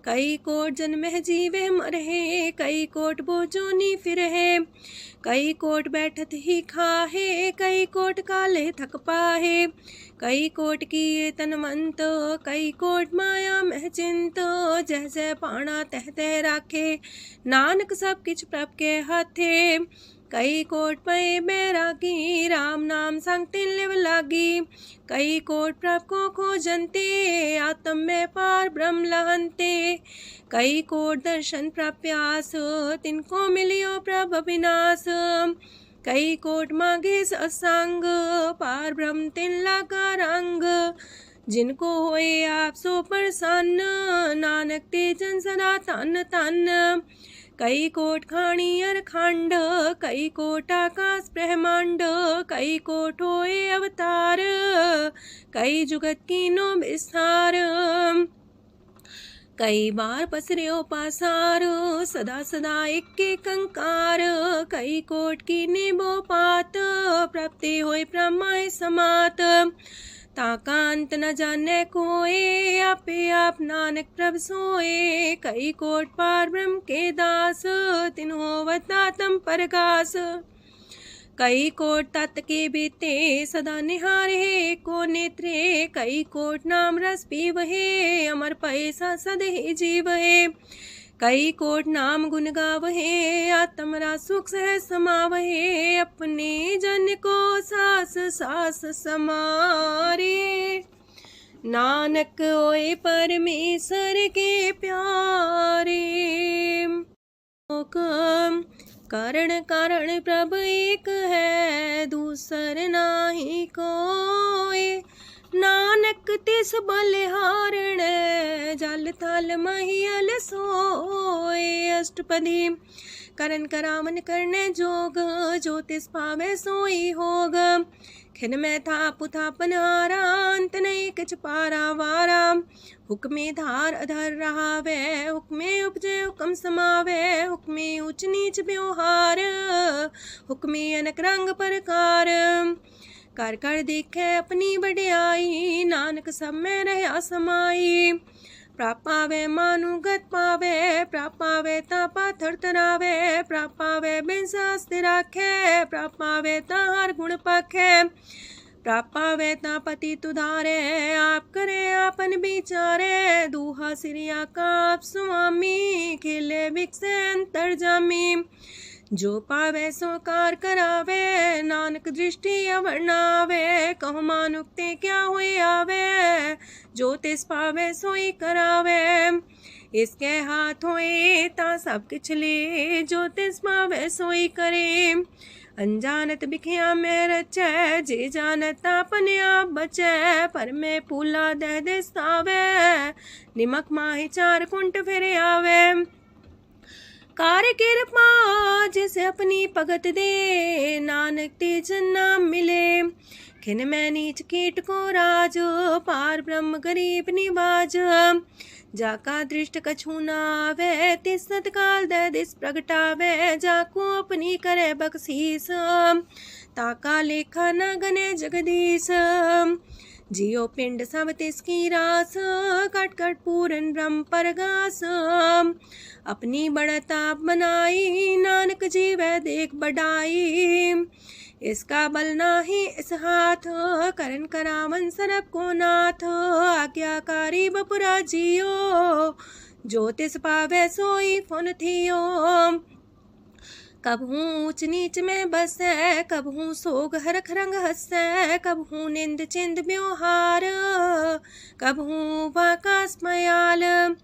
कई कोट जन्मह जीवे मरहे, कई कोट बोझोनी फिरहे। कई कोट बैठत ही खाहे, कई कोट काले थक पाहे। कई कोट किए तनमंत, कई कोट माया मह चिंत। जह जह पाणा तह तह राखे, नानक सब किछ प्रभ के हाथे। कई कोट पए बैरागी, राम नाम संग तिन लिव लागी। कई कोट प्रभ को खोजंते, आत्म में पार ब्रह्म लहंते। कई कोट दर्शन प्रप्यास, तिनको मिलियो प्रभ अविनाश। कई कोट मांगे सत्संग, पार ब्रह्म तिन लागा रंग। जिनको होए आप सो प्रसन्न, नानक ते जन सदा तन तन। कई कोट खाणी अर खंड, कई कोट आकाश ब्रह्मांड। कई कोट होए अवतार, कई जुगत कीनो विस्तार। कई बार पसर्यो पासार, सदा सदा एक कंकार। कई कोट की निबो पात, प्राप्ति होए प्रमाय समात। ताका अंत न जाने कोय, आपे आप नानक प्रभ सोए। कई कोट पार ब्रह्म के दास, तिन होवत आत्म परगास। कई कोट तत् के बीते, सदा निहारे को नेत्रे। कई कोट नाम रस पीवहे, अमर पैसा सद ही जीवहे। कई कोट नाम गुण गावहे, आत्मरा सुख सह समावहे। अपने जन को सास सास समारे, नानक होए परमेश्वर के प्यारे। कारण कारण प्रभ एक है, दूसर नाही कोय। नानक तिस बलिहारण, जल थल महियल सोय। अष्टपदी करन करावन करने जोग, जो तिस पावे सोई होग। खिन में था पुथापन हारा, अंत नहीं किछ पारा वारा। हुक्मे धार अधर रहावे, हुक्मे उपजे हुक्म समावे। हुक्मे ऊंच नीच व्यवहार, हुक्मे अनक रंग प्रकार। कर कर देखे अपनी बड़ियाई, नानक सब में रहा समाई। प्राप पावे मानुगत पावे, प्राप पावे ता पाथर तरावे। प्राप पावे बिन शास्त्र राखे, प्राप पावे ता हर गुण पाखे। प्राप पावे ता पति तुधारे, आप करे आपन विचारे। दूहा सिरिया का आप स्वामी, खिले बिकसे अंतर जामी। जो पावे सो कार करावे, नानक दृष्टि अवर्णावे। कहु मानुक्ते क्या हुए आवे, जो तिस पावे सोई करावे। इसके हाथ होए ता सब किछ ले, जो तिस पावे सोई करे। अनजानत बिखिया में रचै, जे जानत अपने आप बचै। पर में पूला दह दिस्तावे, निमक माही चार कुंट फिर आवे। कार कृपा जिसे अपनी भगत दे, नानक तेज नाम मिले। खिन में नीच कीट को राज, पार ब्रह्म गरीब निवाज। जाका दृष्ट कछु न आवे, तिस सतकाल दह दिस प्रगटावे। जाको अपनी करे बख्शीस, ताका लेखा न गने जगदीश। जियो पिंड सब तिसकी रास, कट कट पूरन ब्रह्म परगास। अपनी बढ़ता बनाई, नानक जीवै देख बढ़ाई। इसका बल नाही इस हाथ, करन करावन सरब को नाथ। आज्ञाकारी बपुरा जियो, जो तिस पावे सोई फुन थियो। कबहू ऊंच नीच में बसै, कबहू सोग हरख रंग हंसै। कबहू निंद चिंद व्यवहार, कबहू वाकास मयाल।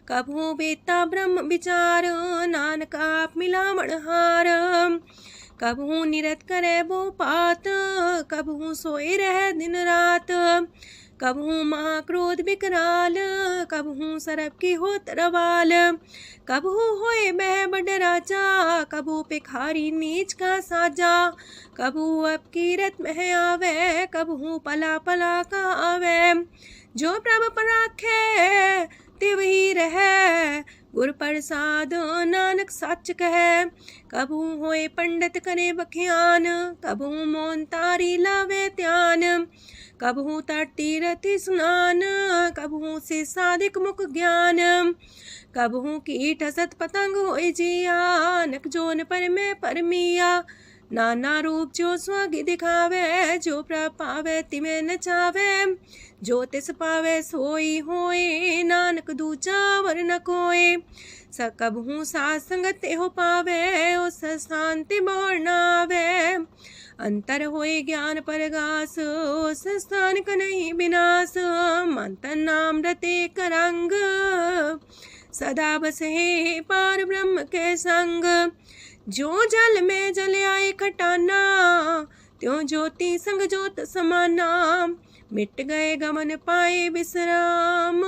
कबहू बेता ब्रह्म विचार, नानक आप मिलावण हार। कबहू निरत करे वो पात, कबहू सोए रह दिन रात। कबहू महाक्रोध विकराल, कबहू सरब की होत रवाल। कबहू होए बह बड़ राजा, कबहू भिखारी नीच का साजा। कबहू अब कीरत में आवे, कबहू पला पला का आवे। जो प्रभ पर राखे तिव ही रहे, गुर प्रसाद नानक सच कहे। कबहू होए पंडित करे बख्यान, कबहू मोन तारी लावे ध्यान। कबहू तट तीरथ स्नान, कबहू से साधिक मुख ज्ञान। कबहू कीट हसत पतंग होए जिया, नक जोन पर में परमिया। नाना रूप जो स्वग दिखावे, जो प्रभ पावे तिमें नचावे। जो तिस पावे सोई होए, नानक दूजा वर न कोय। सकबहू साथ संगत हो पावे, उस शांति मोर नावे। अंतर होए ज्ञान परगास, उस स्थान का नहीं विनाश। मंतन नाम रते करंग, सदा बस है पार ब्रह्म के संग। जो जल में जल आए खटाना, त्यों ज्योति संग ज्योत समाना। मिट गए गमन पाए विश्राम,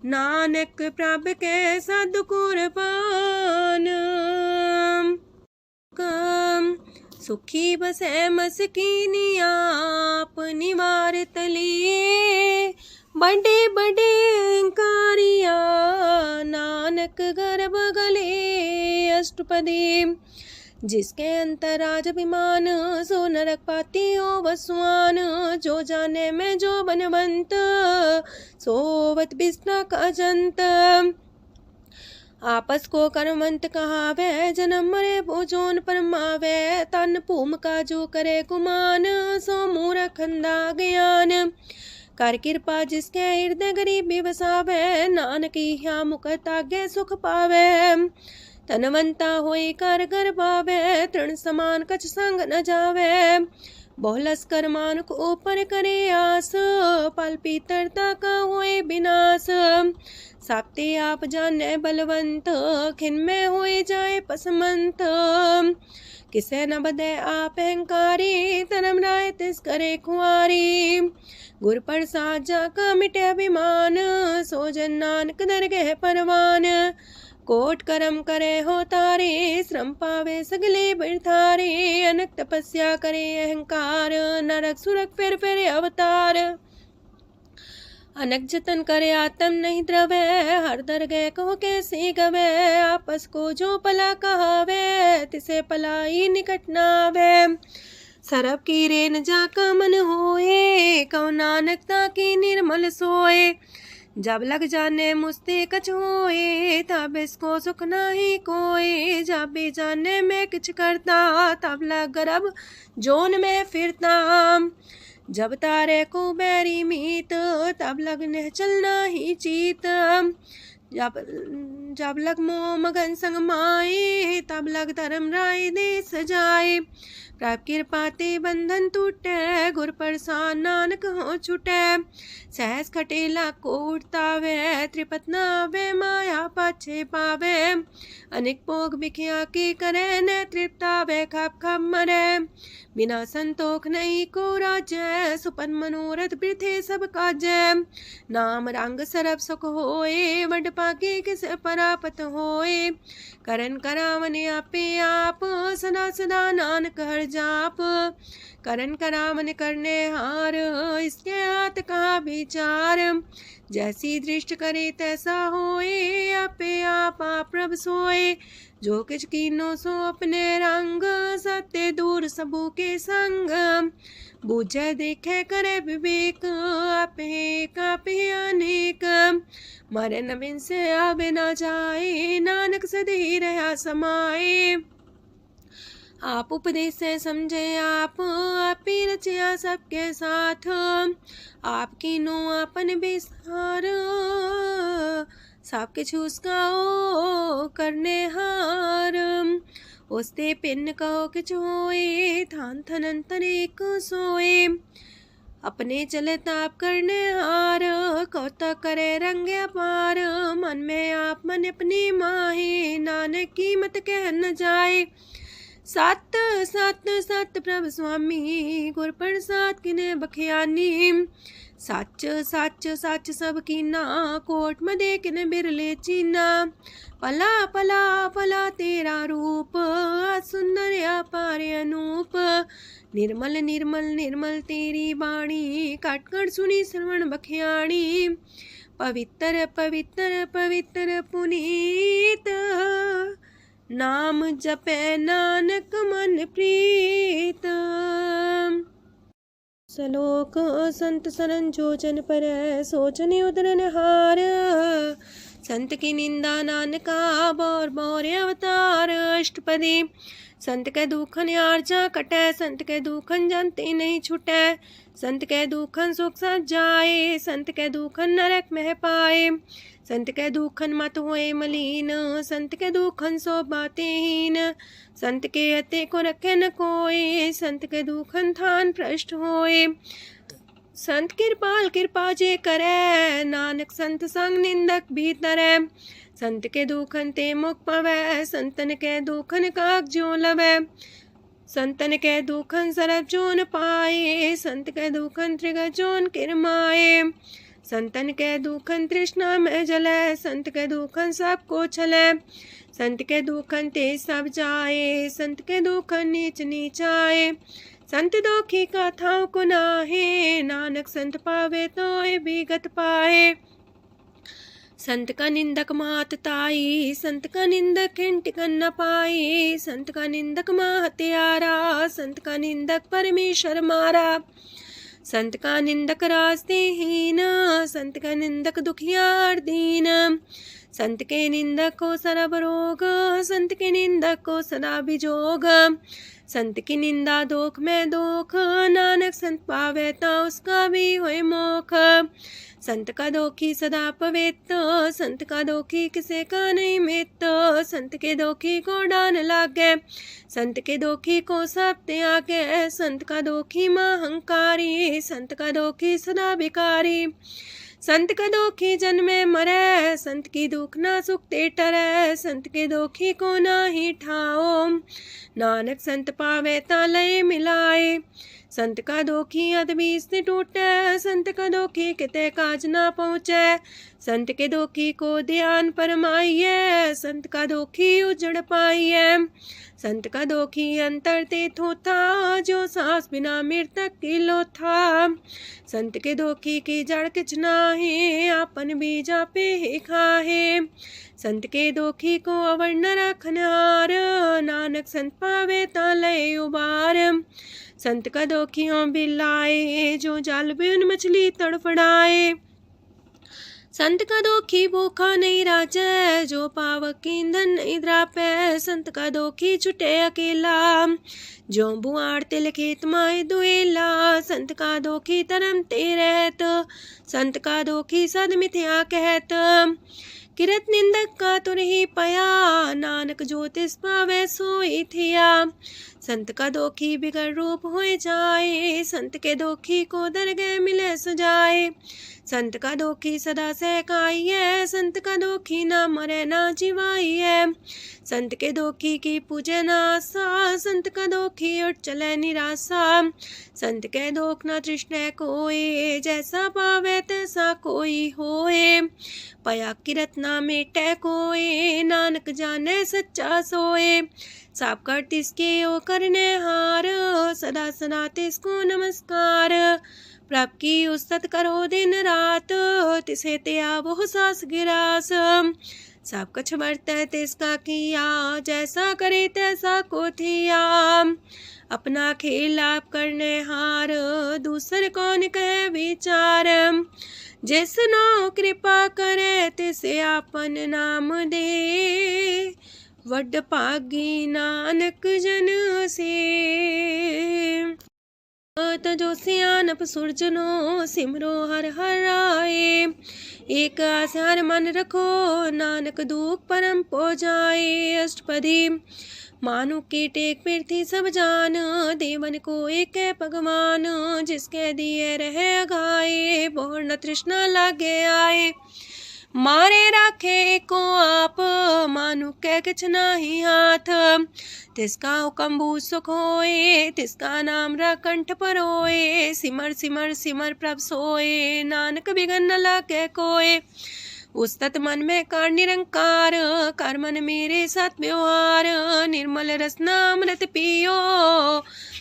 नानक प्रभ के सद्कुर्बान। सुखी बसे मस्कीनिया, अपनी वार तलिए। बड़े बड़े कारिया, नानक गर्भ गले। अष्टपदी जिसके अंतराज अभिमान, सो नरक पाती हो बसवान। जो जाने में जो बनवंत, सोवत बिस्ना का जंत। आपस को कर्मवंत कहावे, जन्म मरे भोजोन परमावे। तन भूम का जो करे गुमान, सो मूर्ख अंधा ज्ञान। कर कृपा जिसके हृदय गरीबी बसावे, नानक यहाँ मुख तागे सुख पावे। तनवंता होई कर घर पावे, तृण समान कछ संग न जावे। बहुलस कर मानुक ऊपर करे आस, पल पीतरता का होए विनाश। साप्ते आप जाने बलवंत, खिन में होए जाए पसमंत। किसे न बदे आप अहंकारी, धर्म राय तिस करे खुआरी। गुर प्रसाद जाका मिटे अभिमान, सो जन नानक दरगह परवान। कोट करम करे हो तारे, श्रम पावे सगले बिरथारे। अनक तपस्या करे अहंकार, नरक सुरक फिर अवतार। अनक जतन करे आत्म नहीं द्रवे, हर दरगह को कैसे गवे। आपस को जो पला कहावे, तिसे पलाई निकट नावे। सरब की रेन जाका मन होए, कौ नानकता की निर्मल सोए। जब लग जाने मुस्ते कछ होए, तब इसको सुख नहीं कोई। जब भी जाने में किछ करता, तब लग गर्भ जोन में फिरता। जब तारे को बैरी मीत, तब लगने चलना ही चीत। जब लग मोह मगन संग माए, तब लग धर्म राय दे सजाए। प्रभ कृपा ते बंधन टूटे, गुर प्रसाद नानक हो छूटे। सहस खटेला को उठतावे, त्रिपत नावे माया पाछे पावे। अनेक भोग बिखिया की करे, न तृप्तावे खप खप मरे। बिना संतोख नहीं को राजय, सुपन मनोरथ बिरथे सब काजय। नाम रंग सरब सुख होए, वड पाके किस परापत होए। करन करावन आपे आप, सदा सदा नानक हर जाप। करन करावन करने हार, इसके हाथ का विचार। जैसी दृष्ट करे तैसा होए, आपे आप प्रभ सोए। जो किछ कीनो सो अपने रंग, सत्य दूर सबू के संग। बूझे देखे करे विवेक, आपे अनेक। मरे न बिन से आवे ना जाए, नानक सदी रहा समाए। आप उपदेश से समझे आप ही रचया सबके साथ। आपकी नो आपन बेसार, सब किछ उसका ओ करने हार। उसते पिन कहो किछ होए, थान थनन तनेक सोए। अपने चले ताप करने हार, कौतक करे रंग अपार। मन में आप मन अपनी माहे, नानक की मत कह न जाए। सत सत सत प्रभ स्वामी, गुर प्रसाद किने बखियानी। सच सच सच सब कीना, कोट मदे किने बिरले चीना। पला पला पला तेरा रूप, सुंदर अपार अनूप। निर्मल निर्मल निर्मल तेरी बाणी, काट कर सुनी श्रवण बखियाणी। पवित्र पवित्र पवित्र पुनीत, नाम जपे नानक मन प्रीत। सलोक संत सरन जोजन पर, सोचन उदरन हार। संत की निंदा नानका, बौर बौर अवतार। अष्टपदी संत के दुखन आर्जा कटे, संत के दुखन जानते नहीं छुटे। संत के दुखन सुख सज जाए, संत के दुखन नरक में पाए। संत के दुखन मत होए मलीन, संत के दुखन सो बातें हीन। संत के अते को रखे न कोई, संत के दुखन थान भ्रष्ट होए। संत कृपाल कृपा जे करे, नानक संत संग निंदक भी तरे। संत के दुखन ते मुख पवै, संतन के दुखन काग जो लवै। संतन के दुखन सरब जोन पाए, संत के दुखन त्रिगत जोन किरमाए। संतन के दुखन तृष्णा में जले, संत के दुखन सबको छले। संत के दुखन ते सब जाए, संत के दुखन नीच नीचाए। संत दोखी का थाव को नाहे, नानक संत पावे तो भी गत पाए। संत का निंदक मात ताई, संत का निंदक टिकन न पाई, संत का निंदक हत्यारा, संत का निंदक परमेश्वर मारा। संत का निंदक रास्ते हीन, संत का निंदक दुखियार दीन, संत के निंदक को सरब रोग, संत के निंदक को सदा बिजोग। संत की निंदा दोख में दोख, नानक संत पावे ता उसका भी होए मोख। संत का दोखी सदा पवित्र, संत का दोखी किसे का नहीं मित, संत के दोखी को डान लागे, संत के दोखी को सब त्यागे, संत का दोखी महंकारी, संत का दोखी सदा भिकारी। संत का दोखी जन्मे मरे, संत की दुख ना सुख ते टरे, संत के दोखी को ना ही ठाओ, नानक संत पावे ता लय मिलाए। संत का दोखी अदबीस से टूटे, संत का दोखी किते काज ना पहुँचे, संत के दोखी को ध्यान परमाइए, संत का दोखी उजड़ पाइए। संत का दोखी अंतर ते थोथा, जो सांस बिना मृतक की लोथा। संत के दोखी की जड़ किछ नाहे, आपन बीजा पे ही खाहे। संत के दोखी को अवर न रखनार, नानक संत पावे ता लय उबार। संत का दोखियों बिलाए, जो जाल बिन मछली तड़फड़ाए। संत का दोखी भूखा नहीं राजे, जो पावक ईंधन नहीं द्रापे। संत का दोखी छुटे अकेला, जो बुआड़ तिल खेत माए दुएला। संत का दोखी तरम ते रहत, संत का दोखी सद मिथ्या कहत। किरत निंदक का तुर ही पया, नानक जो तिस पावे सोई थिया। संत का दोखी बिगड़ रूप होए जाए, संत के दोखी को दरगह मिले सजाए। संत का दोखी सदा सहकाइए, संत का दोखी ना मरे ना जिवाइए। संत के दोखी की पूजे ना आशा, संत का दोखी उठ चले निराशा। संत के दोख ना तृष्णा कोई, जैसा पावे तैसा कोई होए। पया किरत ना मेटे कोई, नानक जाने सच्चा सोए। साप कर तिसके ओ करने हार, सदा सदा तिसको नमस्कार। प्रभ की उस्तत करो दिन रात, तिसे त्या बहु सास गिरास। सब कछ बरतै तिसका किया, जैसा करे तैसा को थिया। अपना खेल आप करने हार, दूसर कौन कहे विचार। जिसनो कृपा करे तिसे आपन नाम दे, वड पागी नानक जन से। तजो सियानप सुरजनो, सिमरो हर हर आए। एक आसार मन रखो, नानक दुख परम पो जाए। अष्टपदी मानु के टेक पृथ्वी सब जान, देवन को एक है भगवान। जिसके दिए रहे गाए, बोर न तृष्णा लागे आए। मारे राखे को आप, मानु के किछ नाही हाथ। तिसका हुक्म सुख होए, तिसका नाम कंठ पर होए। सिमर सिमर सिमर प्रभ सोए, नानक बिघन न लागे कोय। उस्तत मन में कर निरंकार, कर मन मेरे साथ व्यवहार। निर्मल रसना अमृत पियो,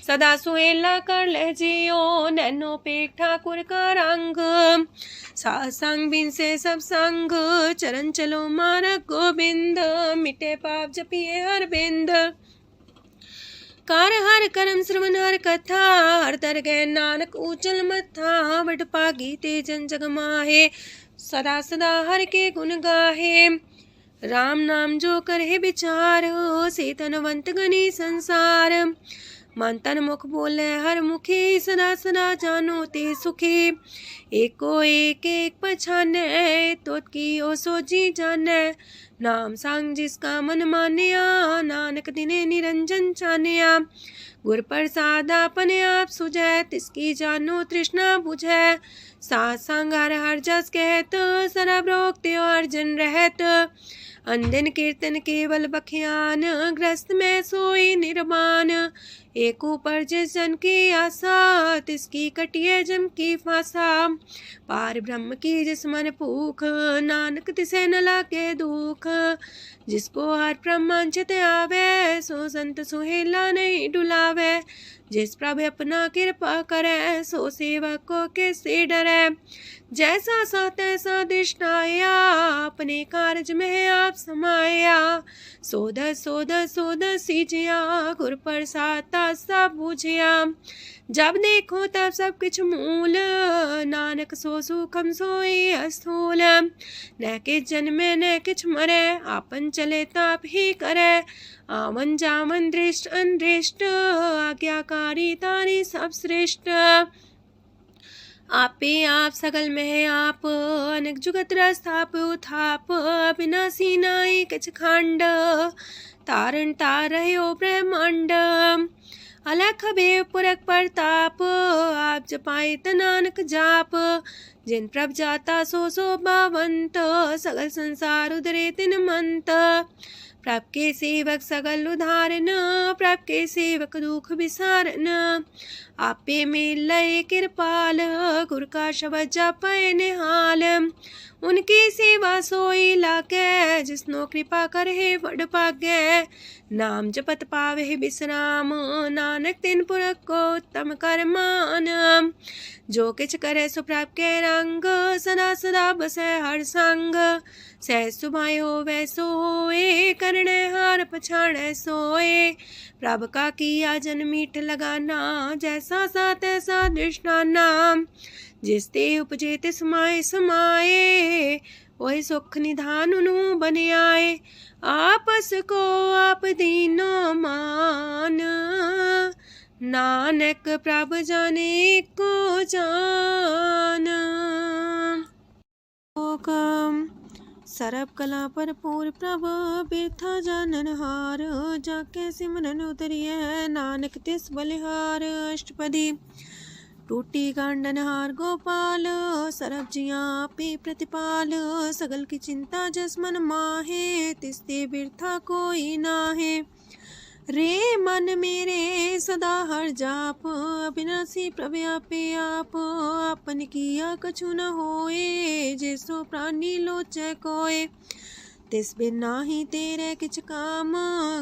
सदा सुहेला कर ले जियो। नैनो पेट ठाकुर का रंग, सासंग बिन से सब संग। चरण चलो मार्ग गोविंद, मिटे पाप जपिए हर बिंद। कार हर करम श्रवण हर कथा, हर तर गए नानक ऊचल मथा। वड पागी ते जन जग माहे, सदा सदा हर के गुण गाहे। राम नाम जो करे विचार, से तनवंत गनी संसार। मन तन मुख बोले हर मुखी, सदा सदा जानो ते सुखी। एको एक एक पछाने, तोत की ओ सोजी जाने। नाम सांग जिसका मन मानिया, नानक दिने निरंजन चानिया। गुर प्रसाद अपने आप सुझै, तिसकी जानो तृष्णा बुझै। सात संग हर हर जस कहत, सरब रोग त्यो अर्जन रहत। अंदिन कीर्तन केवल बख्यान, ग्रस्त में सोई निर्माण। एक ऊपर जिस जन की आशा, तिसकी कटिए जम की फांसा। पार ब्रह्म की जिस मन भूख, नानक तिसे न लागे दुख। जिसको हर ब्रह्मांचित आवे, सो संत सुहेला नहीं डुलावे। जिस प्रभु अपना कृपा करे, सो सेवक को किससे डरे। जैसा सा तैसा दृष्टाया, अपने कार्य में आप समाया। सोध सोध सोध सीजिया, गुर प्रसाद सब बुझिया। जब देखो तब सब कुछ मूल, नानक सो सुखम सोई स्थूल। न किछ जन्मे न किछ मरे, आपन चले ताप ही करे। आवन जावन दृष्ट अनदृष्ट, आज्ञाकारी तारी सब श्रेष्ठ। आपे आप सकल में आप, अनेक जुगत रस्थाप उथाप। अविनाशी नाई किछ खंड, तारण तार रह्यो ब्रह्मांड। अलख बेव पुरख प्रताप, आप जपाए त नानक जाप। जिन प्रभ जाता सो शोभावंत, सगल संसार उधरे तिन मंत। प्रभ के सेवक सगल उधारन, प्रभ के सेवक दुख विसारन। आपे में लय कृपाल, गुर का शब्द जपै निहाल। उनकी सेवा सोई लागे, जिसनो कृपा करे बड़ भाग्य। नाम जपत पावे विश्राम, नानक तिन पुरख को उत्तम कर मान। जो किछ करे सो प्रभ के रंग, सदा सदा बसै हर संग। सहज सुभाए होवै सो होए, करणे हार पछाड़ै सोए। प्रभ का किया जन मीठ लगाना, जैसा सा तैसा दृष्टाना। जिस ते उपजे तिस समाए समाए, वही सुख निधान उनु बन आए। आपस को आप दीनो मान, नानक प्रभ जाने को जान। सर्व कला भरपूर प्रभ, बिरथा जानन हार। जाके सिमरन उतरिए, नानक तिस बलिहार। अष्टपदी। टूटी गांडन हार गोपाल, सरब जिया पे प्रतिपाल। सगल की चिंता जस मन माहे, तिसते बिरथा कोई नाहे। रे मन मेरे सदा हर जाप, अविनाशी प्रभ आपे आप। आपन किया कछु न होए, जैसो प्राणी लोचै कोय। तिस बिन नाही तेरे किछ काम,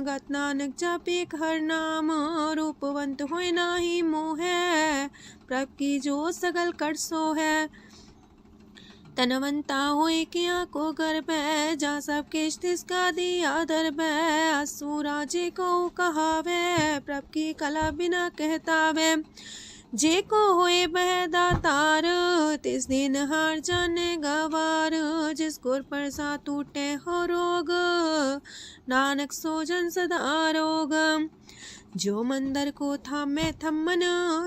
गत नानक जापे हर नाम। रूपवंत होय नाही मोह, प्रभ की जो सगल कर सो है। तनवंता होए किया को गर्भ, जा सब किश तिसका दिया दर्भ। असु राजे को कहावे, प्रभ की कला बिना कहतावे। जे को होए बह दातार, तिस दिन हार जाने गवार। जिस गुर प्रसाद टूटे हो रोग, नानक सो जन सदा रोग। जो मंदर को थामे थम्मन,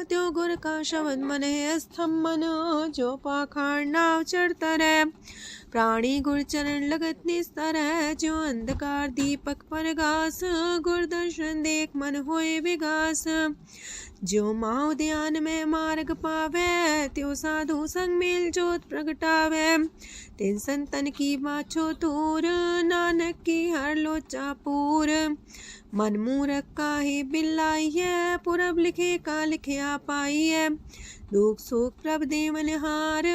त्यो गुर का शब्द मन है स्तम्भन। जो पाखाड़ नाव चढ़ता रहे, प्राणी गुर चरण लगत निस्तर। जो अंधकार दीपक पर घास, गुर दर्शन देख मन होए विगास। जो माओ ध्यान में मार्ग पावे, त्यो साधु संग मेल जोत प्रगटावे। तिन संतन की बाछो तूर, नानक की हर लोचा पूर। मन मूरख काहे बिलाइए, पुरब लिखे का लिखिया पाइए। दुख सुख प्रभ देवन हार,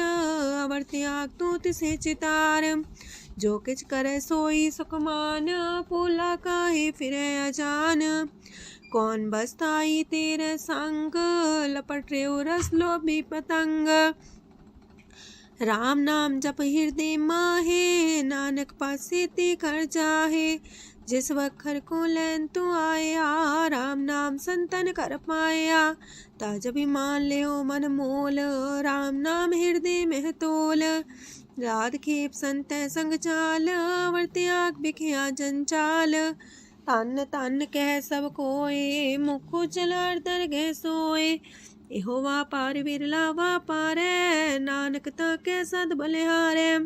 अवर त्याग तो तिसे चितार। जो किछ करे सोई सुखमान, पोला काहे फिरे अजान। कौन बसताई तेरे संग, लपट रे रस लोभी पतंग। राम नाम जप हृदय माहे, नानक पासे ते कर जाहे। जिस वखर को लैन तू आया, राम नाम संतन कर पाया। ताज अभिमान ले मन मोल, राम नाम हृदय में तोल। राध खेप संत संग चाल, अवर त्याग बिखिया जंचाल। तन तन कह सब कोय, मुख जलार दर गह सोए। एहो वापार विरला वापारै, नानक ताके सद बलिहारै।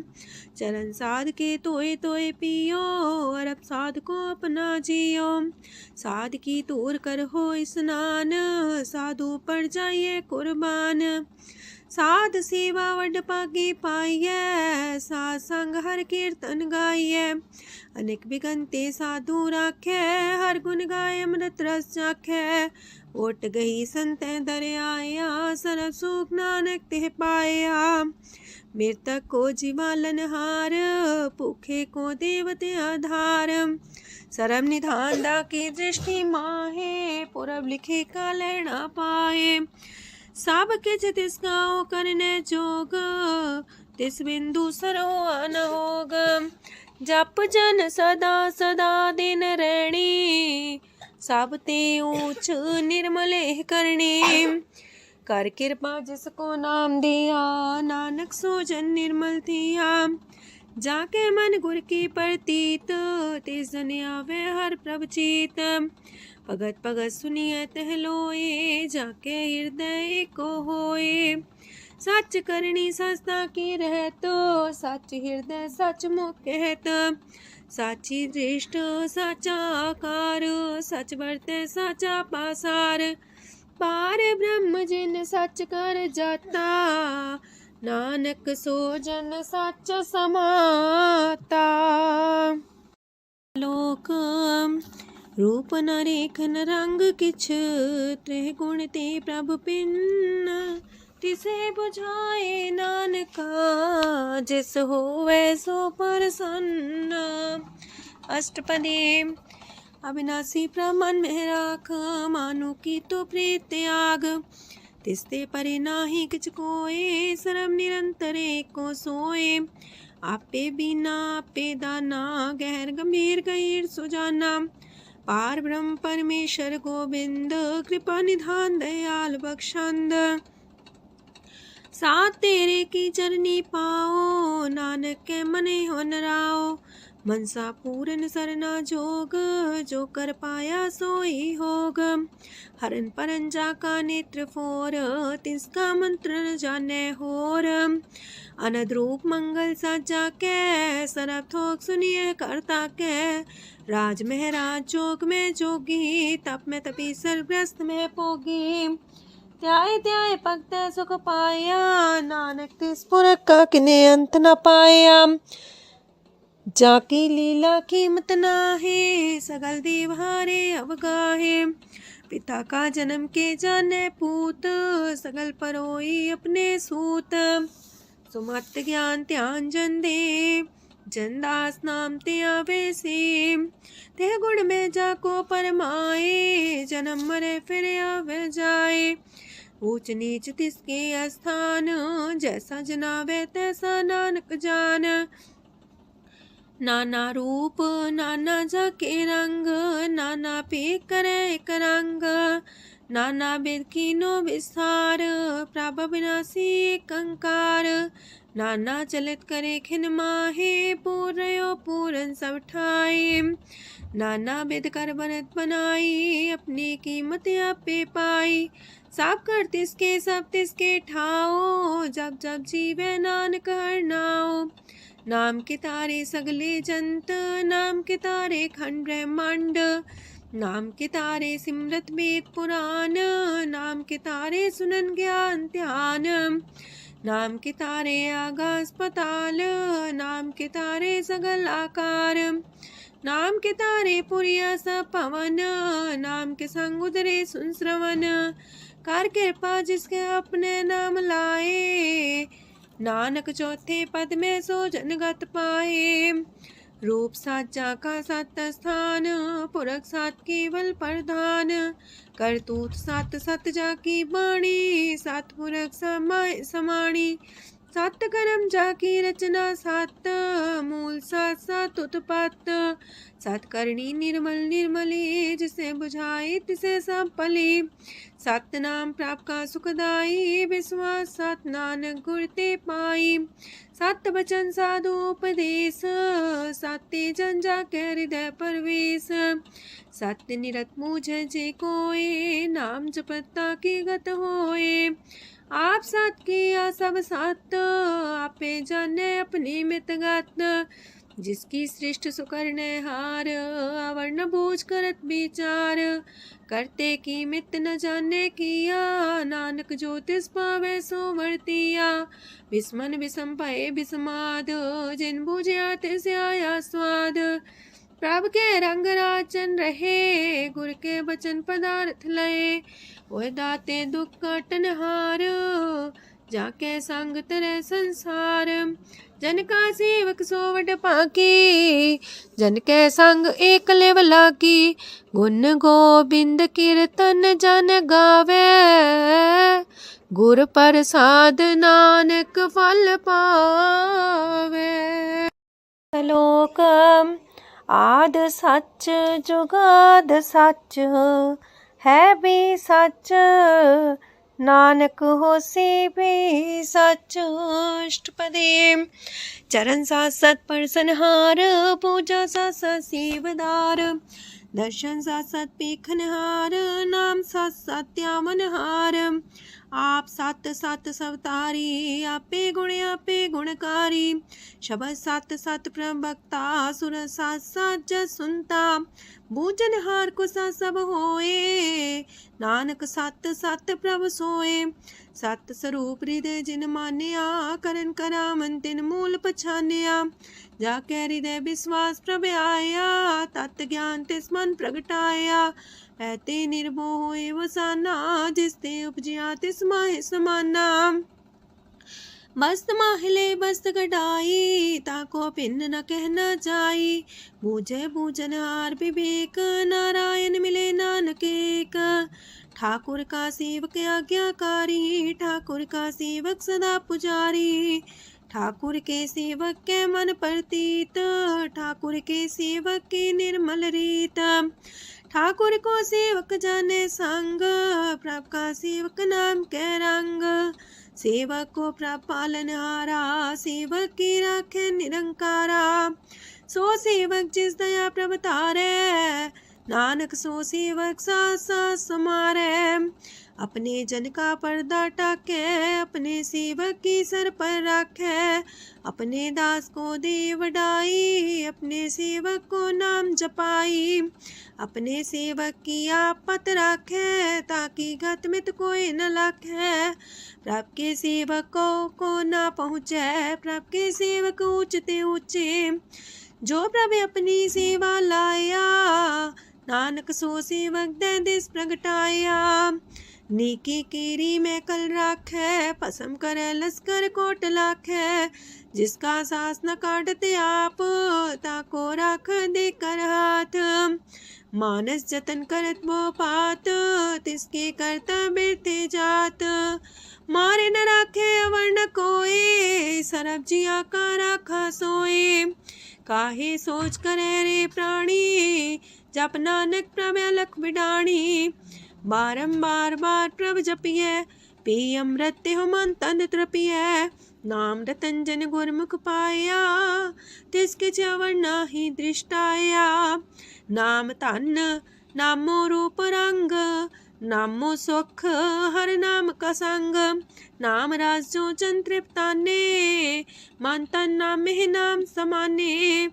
चरण साध के तोय तोय पियो, अरब साध को अपना जियो। साध की तूर कर हो स्नान, साधु पर जाइए कुर्बान। साध सेवा वड पागे पाइए, साध संग हर कीर्तन गाइए। अनेक बिगंते साधु राखे, हर गुण गाय अमृत रस चाखे। ओट गई संत दर आया, सरब सुख नानक ते पाया। मृतक को जीवालन हार, भूखे को देवते आधार। सरम निधान दा की दृष्टि माहे, पूरब लिखे का लहना पाए। सब किच तिस गाओ करने जोग, तिस बिंदु सरो अनहोग। जप जन सदा सदा दिन रैणी, सब ते ऊंच निर्मले करणी। कर कृपा जिसको नाम दिया, नानक सो जन निर्मल थिया। जाके मन गुर की प्रतीत, तिस जन आवे हर प्रभ चीत। भगत भगत सुनिए तह लोए, जाके हृदय को होए। सच करनी सस्ता की रहत, सच हृदय सच मुख कहत। साची दृष्ट साचा आकार, सच बरते साचा पासार। पार ब्रह्म जिन सच कर जाता, नानक सो जन सच समाता। लोक रूप न रेखन रंग किछ, त्रिह गुण ते प्रभु पिन्न। तिसे बुझाए नानका, जिस होवे सो प्रसन्न। अष्टपदी। अविनाशी प्रमन में राख, मानो की तो प्रीत त्याग। तिसते परे नाही किछ कोय, सरम निरंतर को सोए। आपे बिना आपे दाना, गहर गंभीर गहीर सुजाना। पार ब्रह्म परमेश्वर गोविंद, कृपा निधान दयाल बख्शंद। साथ तेरे की चरनी पाओ, नानक के मने हो नराओ। मनसा पूरन सरना जोग, जो कर पाया सोई होग। हरन परन जाका नेत्र फोर, तिसका मंत्र न जाने होर। अनद रूप मंगल साजा के, सरब थोक सुनिए करता के। राज महराज जोग में जोगी, तप में तपी सर्वग्रस्त में पोगी। त्याय त्याय भगत सुख पाया, नानक तिस पुरख का किने अंत न पाया। जाकी लीला कीमत नाहे, सगल देव हारे अवगाहे। पिता का जन्म के जाने पूत, सगल परोई अपने सूत। सुमत ज्ञान ध्यान जन दे, जनदास नाम ते आवे से। ते गुण में जाको परमाए, जन्म मरे फिर आवे जाए। ऊंच नीच तिसके स्थान, जैसा जनावे तैसा नानक जान। नाना रूप नाना जाके रंग, नाना पे करे एक रंग। नाना बिद कीनो विस्तार, प्रभ विनाशी एक अंकार। नाना चलित करे खिन माहे, पूर्यो पूरन सब ठाए। नाना बिद कर बनत बनाई, अपनी कीमत आपे पाई। सब कर तिसके सब तिसके ठाओ, जब जब जीवे नानक हर नाओ। नाम के तारे सगले जंत, नाम के तारे खंड ब्रह्मांड। नाम के तारे सिमरत वेद पुराण, नाम के तारे सुनन ज्ञान ध्यान। नाम के तारे आकाश पताल, नाम के तारे सगल आकार। नाम के तारे पुरिया सब पवन, नाम के संग उदरे सुन श्रवण। कर कृपा जिसके अपने नाम लाए, नानक चौथे पद में सो जनगत पाए। रूप साचा का सत स्थान, पुरख सात केवल प्रधान। करतूत सत सत जाकी बाणी, सत पुरख समाय समाणी। सत कर्म जाकी रचना सत, मूल सात सात उत्पत्त। सत करनी निर्मल निर्मली, जिसे बुझाई तिसे सब पली। सत नाम प्राप्त का सुखदाई, विश्वास सत नानक गुर ते पाई। सत बचन साधु उपदेश, सत्य जन जाके हृदय परवेश। सत्य निरत मुझे जे कोय, नाम जपता की गत होए। आप सत किया सब सत, आपे जाने अपनी मित गत। जिसकी सृष्ट सुकरने हार, अवर्ण बूझ करत विचार। करते की मित न जाने किया, नानक जो तिस पावे सो वर्तिया। विस्मन विषम भय विस्माद, जिन बुझिया तिस आया स्वाद। प्रभ के रंग राचन रहे, गुर के बचन पदार्थ लय। ओए दाते दुख काटन हार, जाके संग तरे संसार। जन का सेवक सो वड पाकी, जन के संग एक लेवला की। गुण गोबिंद कीर्तन जन गावे, गुर प्रसाद नानक फल पावे। श्लोक आद सच जुगाद सच, है भी सच नानक होसी भी सच। अष्टपदी। चरण साथ सत परसनहार, पूजा साथ सत सेवदार। दर्शन साथ सत पेखनहार, नाम साथ सत्यामनहार। आप सत सत सवतारी, आपे गुणकारी। शबद सत सत प्रवक्ता, सुर साथ सत जस सुनता। बूझनहार को सा सब होए, नानक सत सत प्रभ सोए। सत स्वरूप हृदय जिन मानिया, करन करामन तिन मूल पछानिया। जाके हृदय विश्वास प्रभ आया, तत् ज्ञान तिस मन प्रगटाया। ऐते निर्भो होए वसाना, जिसते उपजिया तिस माहि समाना। मस्त माहिले बस्त कटाई, ताको भिन्न न कहना जाई। बूझे बूझनहार विवेक, नारायण मिले नानक एक। ठाकुर का सेवक आज्ञाकारी, ठाकुर का सेवक सदा पुजारी। ठाकुर के सेवक के मन प्रतीत, ठाकुर के सेवक की निर्मल रीत। ठाकुर को सेवक जाने संग, प्रभ का सेवक नाम के रंग। सेवक को प्रभ पालनहारा, सेवक की राखे निरंकारा। सो सेवक जिस दया प्रभ तारे, नानक सो सेवक साथ साथ समारे। अपने जन का पर्दा टाके, अपने सेवक की सर पर रखे। अपने दास को दे वडाई, अपने सेवक को नाम जपाई। अपने सेवक की आपत राखे, ताकि गत मित कोई न लाखे। प्रभ के सेवकों को ना पहुँचे, प्रभ के सेवक ऊंचते ऊंचे। जो प्रभु अपनी सेवा लाया, नानक सो सेवक दे दिस प्रगटाया। नीकी कीरी में कल राखे, पसम करे लश्कर कोट लाखे। जिसका सास न काटते आप, ताको राख दे कर हाथ। मानस जतन करत वो पात, तिसके करता बिरते जात। मारे न राखे अवर न कोई, सरब जिया का राखा सोए। काहे सोच करे रे प्राणी, जप नानक प्रभ अलख बिडाणी। बारंबार बार प्रभ जपिए, पी अमृत हो मन तन तृपिए। नाम रतन जन गुरमुख पाया, तिसके चवर नाही दृष्टाया। नाम धन नामो रूप रंग, नामो सुख हर नाम का संग। नाम राज जो जन तृप्ताने, मन तन नाम ही नाम समाने।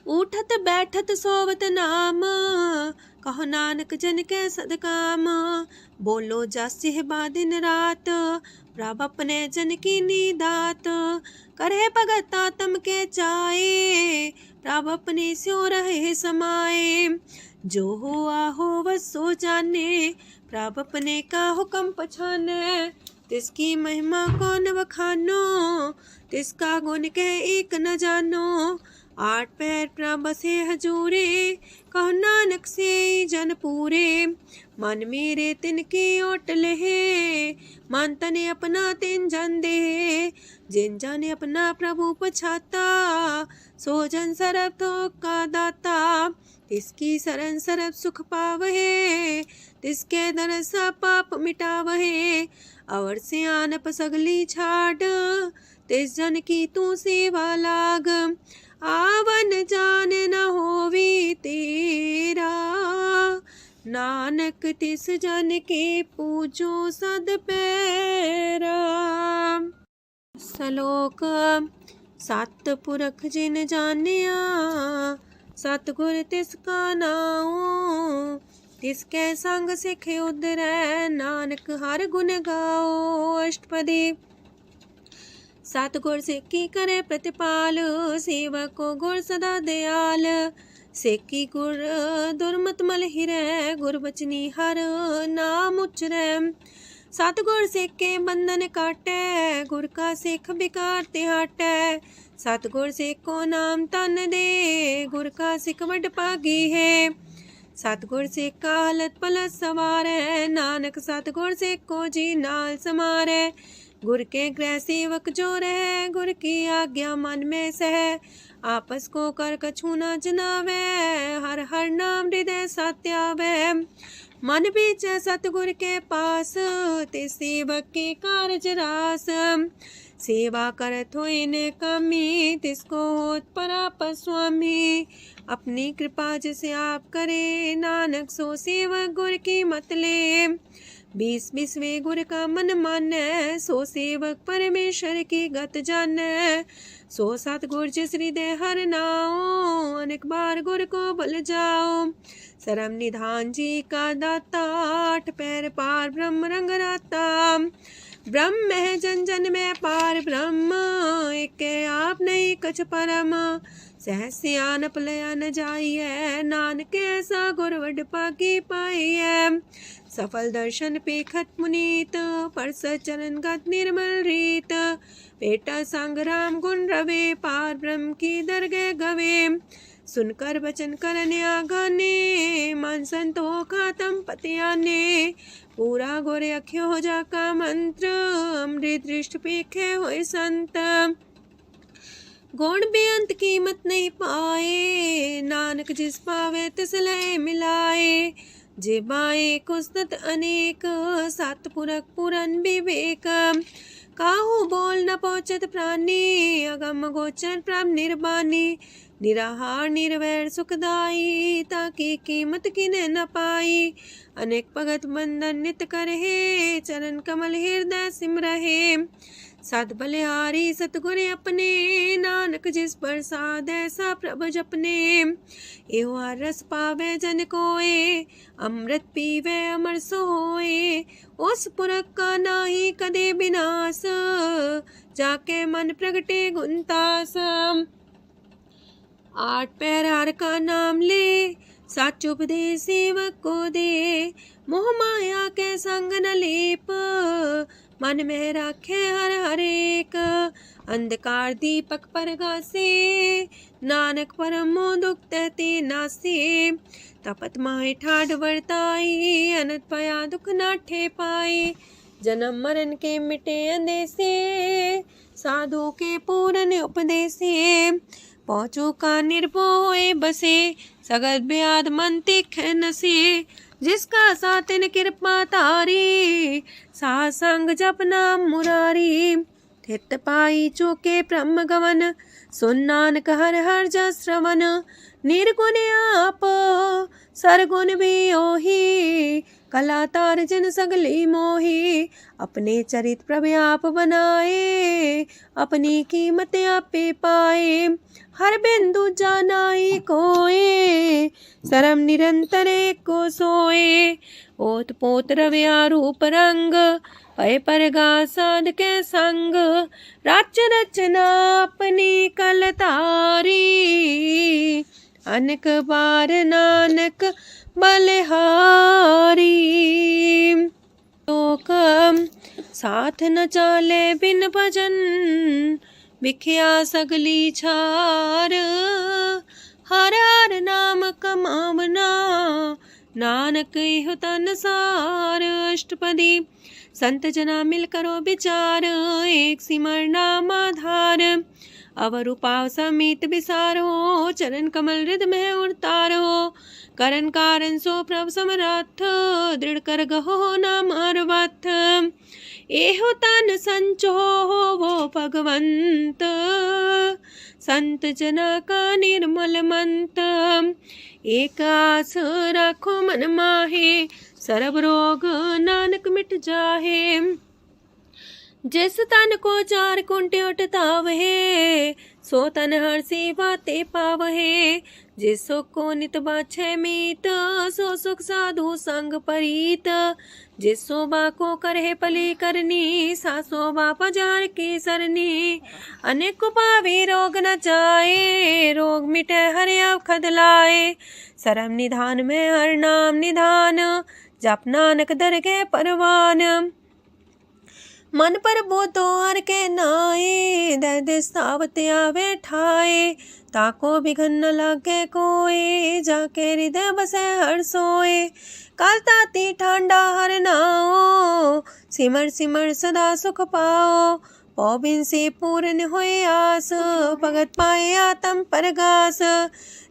उठत बैठत सोवत नाम, कहो नानक जन के सदकाम। बोलो जस बा दिन रात, प्रभ अपने जन की नीदात। करे भगत आत्म के चाए, प्रभ अपने स्यो रहे समाए। जो हो आहो वसो जाने, प्रभ अपने का हुक्म पछाने। तिसकी महिमा कौन बखानो, तिसका गुण के एक न जानो। आठ पैर प्रभ बसे हजूरे, कहो नानक से जन पूरे। मन मेरे तिनकी ओट लहे, मन तने अपना तिन जन दे। जिन जाने अपना प्रभु पछाता, सो जन सरब थोक का दाता। तिसकी शरण सरब सुख पावहे, तिसके दरसा पाप मिटावहे। अवर से आनप सगली छाड़, तिस जन की तू सेवा लाग। आवन जान न होवी तेरा, नानक तिस जन के पूजो सद पैरा। श्लोक सत पुरख जिन जानिया, सतगुर तिसका नाओ। तिसके संग सिख उधरै, नानक हर गुण गाओ। अष्टपदी। सतगुर सिक्की करे प्रतिपाल, सेवक को गुर सदा दयाल। सेकी गुर दुर्मत मल हिरै, गुर बचनी हर नाम उचरै। सतगुर सिख के बंधन काटै, गुर का सिख बिकार ते हटै। सतगुर सिख को नाम तन दे, गुर का सिख वड भागी है। सतगुर सिख का हलत पलत सवारै, नानक सतगुर सिख को जी नाल समारै। गुर के गृह सेवक जो रहे, गुर की आज्ञा मन में सह। आपस को कर कछु न जनावै, हर हर नाम हृदय सत्यावै। मन बीचै सतगुर के पास, ते सेवक के कारज रास। सेवा करत होए ने कामी, तिसको होत परापर स्वामी। अपनी कृपा जिसे आप करे, नानक सो सेवक गुर की मत ले। 20 गुर का मन मानै, सो सेवक परमेश्वर की गत जानै। सो सतगुर जिस हृदय हर नाओ, अनेक बार गुर को बल जाओ। सरम निधान जी का दाता, 8 पैर पार ब्रह्म रंग राता। ब्रह्म है जन जन में पार ब्रह्म, एक आप नहीं कछ परम। सहस सियानप लया न जाइए, नानक ऐसा गुर वड पागी पाइए। सफल दर्शन पेखत मुनीत, परस चरण गत निर्मल रीत। बेटा संग राम गुण रवे, पार ब्रह्म की दरगह गवे। सुनकर बचन करन आगाने, मन संत हो खातम पतियाने। पूरा गोरे अख्यो हो जाका मंत्र, अमृत दृष्ट पेखे होए संत। गुण बेअंत कीमत नहीं पाए, नानक जिस पावे तिस लय मिलाए। जेबाए कुस्तत अनेक, सतपुरख पुरन विवेक। काहू बोल न पहुँचत प्राणी, अगम गोचर प्रभ निर्बानी। निराहार निर्वैर सुखदाई, ताकि कीमत किने न पाई। अनेक भगत बंधन नित करहे, चरण कमल हृदय सिमरहे। सत बलिहारी सतगुर अपने, नानक जिस प्रसाद ऐसा प्रभ जपने। एहो हर रस पावे जन कोय, अमृत पीवे अमर सोए। उस पुरख का नाही कदे विनाश, जाके मन प्रगटे गुणतास। 8 पैर हर का नाम ले, सच उपदेश सेवक को दे। मोह माया के संग न लेप, मन में राखे हर हर एक। अंधकार दीपक परगासे, नानक परम मोह दुख तहते नासे। तपत माहे ठाढ़ वर्ताई, अनंत पया दुख नाठे पाए। जन्म मरण के मिटे अंदेसे, साधु के पूरन उपदेसे। पहुँचो का निर्भय बसे, सगत ब्याद मन तिख नसे। जिसका सातिन कृपा तारी, साथ संग जप नाम मुरारी। थित पाई चूके ब्रह्म गवन, सुन नानक हर हर जस श्रवण। निर्गुण आप सरगुण भी ओही, कला तार जिन सगली मोही। अपने चरित प्रभु आप बनाए, अपनी कीमत आपे पाए। हर बिंदु जानाई कोए, सरम निरंतर को सोए। ओत पोत रव्या रूप रंग, पय परगा साध के संग। राच रचना अपनी कलतारी, अनेक बार नानक बलिहारी। लोक साथ न चाले बिन भजन, बिखिया सगली छार। हर हर नाम कमावना, नानक इह तन सार। अष्टपदी संत जना मिल करो विचार, एक सिमर नाम आधार। अवर उपाव समीत विसारो, चरण कमल हृद में उतारो। करन कारण सो प्रभ समरथ, दृढ़ कर गहो नाम अर्वथ। एहो तन संचो वो भगवंत, संत जना का निर्मल मंत। एक आस राखो मन माहे, सरब रोग नानक मिट जाहे। जिस तन को 4 कुंटे उठतावहे, सो तन हर सेवा ते पावहे। जिस सुख को नित बाछे मीत, सो सुख साधु संग परीत। जिस शोभा को करहे पली करनी, सा शोभा पजार की सरनी। अनेक पावी रोग न जाए, रोग मिटे हर अवखद लाए। सरम निधान में हर नाम निधान, जप नानक दरगह परवान। मन पर बोधो हर के नाए, दर्द सावत आवे ठाए। ताको बिघन न लागे कोई, जाके हृदय बसे हर सोए। काल ताती ठांडा हर नाओ, सिमर सिमर सदा सुख पाओ। पौबिन से पूर्ण होए आस, भगत पाए आत्म परगास।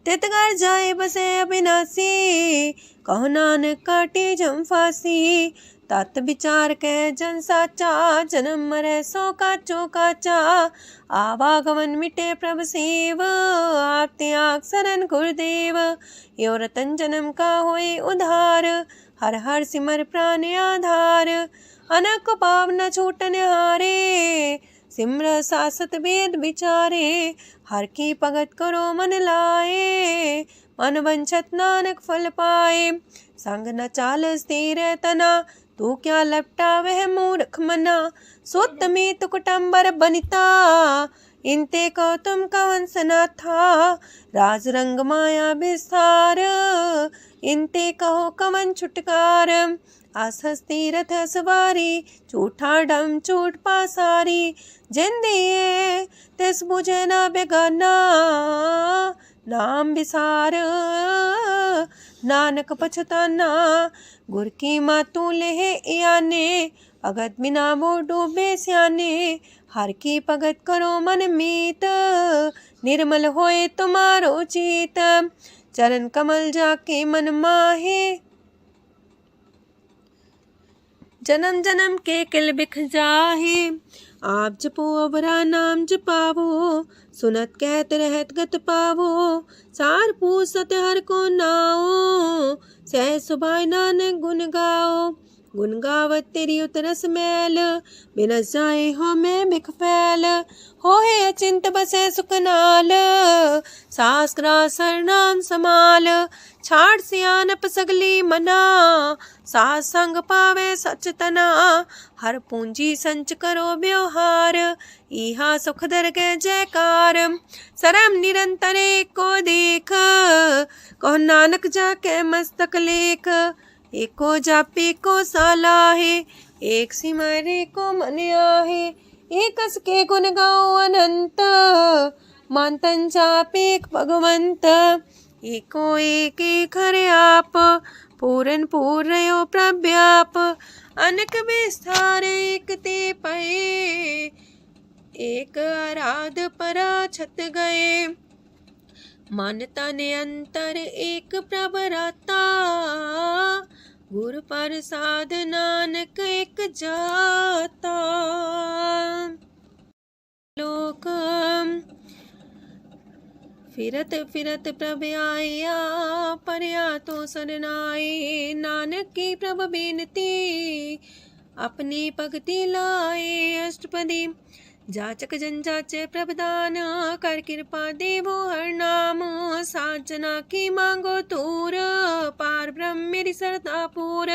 तित घर जाए बसे अविनाशी, कहो नानक काटे जम फांसी। तत् विचार कह जन साचा, जन्म मरै सो काचो काचा। आवागमन मिटे प्रभ सेव, आप त्याग शरण गुरुदेव। यो रतन जन्म का होए उधार, हर हर सिमर प्राण आधार। अनक पाव न छूटन हारे, सिमर सासत वेद विचारे। हर की भगत करो मन लाए, मन वंछत नानक फल पाए। संग न चाल स्थिर तना, तू क्या लपटा वह मूर्ख मना। सुत में तु कुटुम्बर बनिता, इनते को तुम कवन सना था। राज रंग माया विस्तार, इनते कहो कवन छुटकार। आस हस्ती रथ सवारी, झूठा डम झूठ पासारी। जिन दिए तिस बुझे ना बेगाना, नाम विसार नानक पछताना। गुर की मातू लेहे याने, भगत बिना वो डूबे स्याने। हर की भगत करो मन मीत, निर्मल होए तुम्हारो चित। चरण कमल जाके मन माहे, जन्म जन्म के किल बिख जाहे। आप जपो अवरा नाम जपावो, सुनत कहत रहत गत पावो। सार पूसत हर को नाओ, सह सुभाय नानक गुन गाओ। गुन गावत तेरी उतरस मैल, बिनस जाए हो मैं बिख फैल। होए अचिंत बसे सुखनाल, सास ग्रास नाम समाल। छाड़ सियानप सगली मना, सास संग पावे सच तना। हर पूंजी संच करो व्यवहार, इहा सुख दर के जयकार। सरम निरंतर को देख, कहो नानक जाके मस्तक लेख। एको जापे को सालाहे, एक सिमरे को मन आहे। एक अस के गुण गाओ अनंत, मानतन जापे भगवंत। एको एक एक हरे आप, पूरन पूर्णयो प्रव्याप। अनक विस्तार एक ते पए, एक आराध परा छत गए। मन तन अंतर एक प्रभ राता, गुर प्रसाद नानक एक जाता। लोक फिरत फिरत प्रभ आया, परया तो सरनाए। नानक की प्रभ बेनती, अपनी भगति लाए। अष्टपदी जाचक जन जाचे प्रभदान, कर कृपा देवो हर नाम। साजना की मांगो तूर, पार ब्रह्म मेरी सरदा पूर।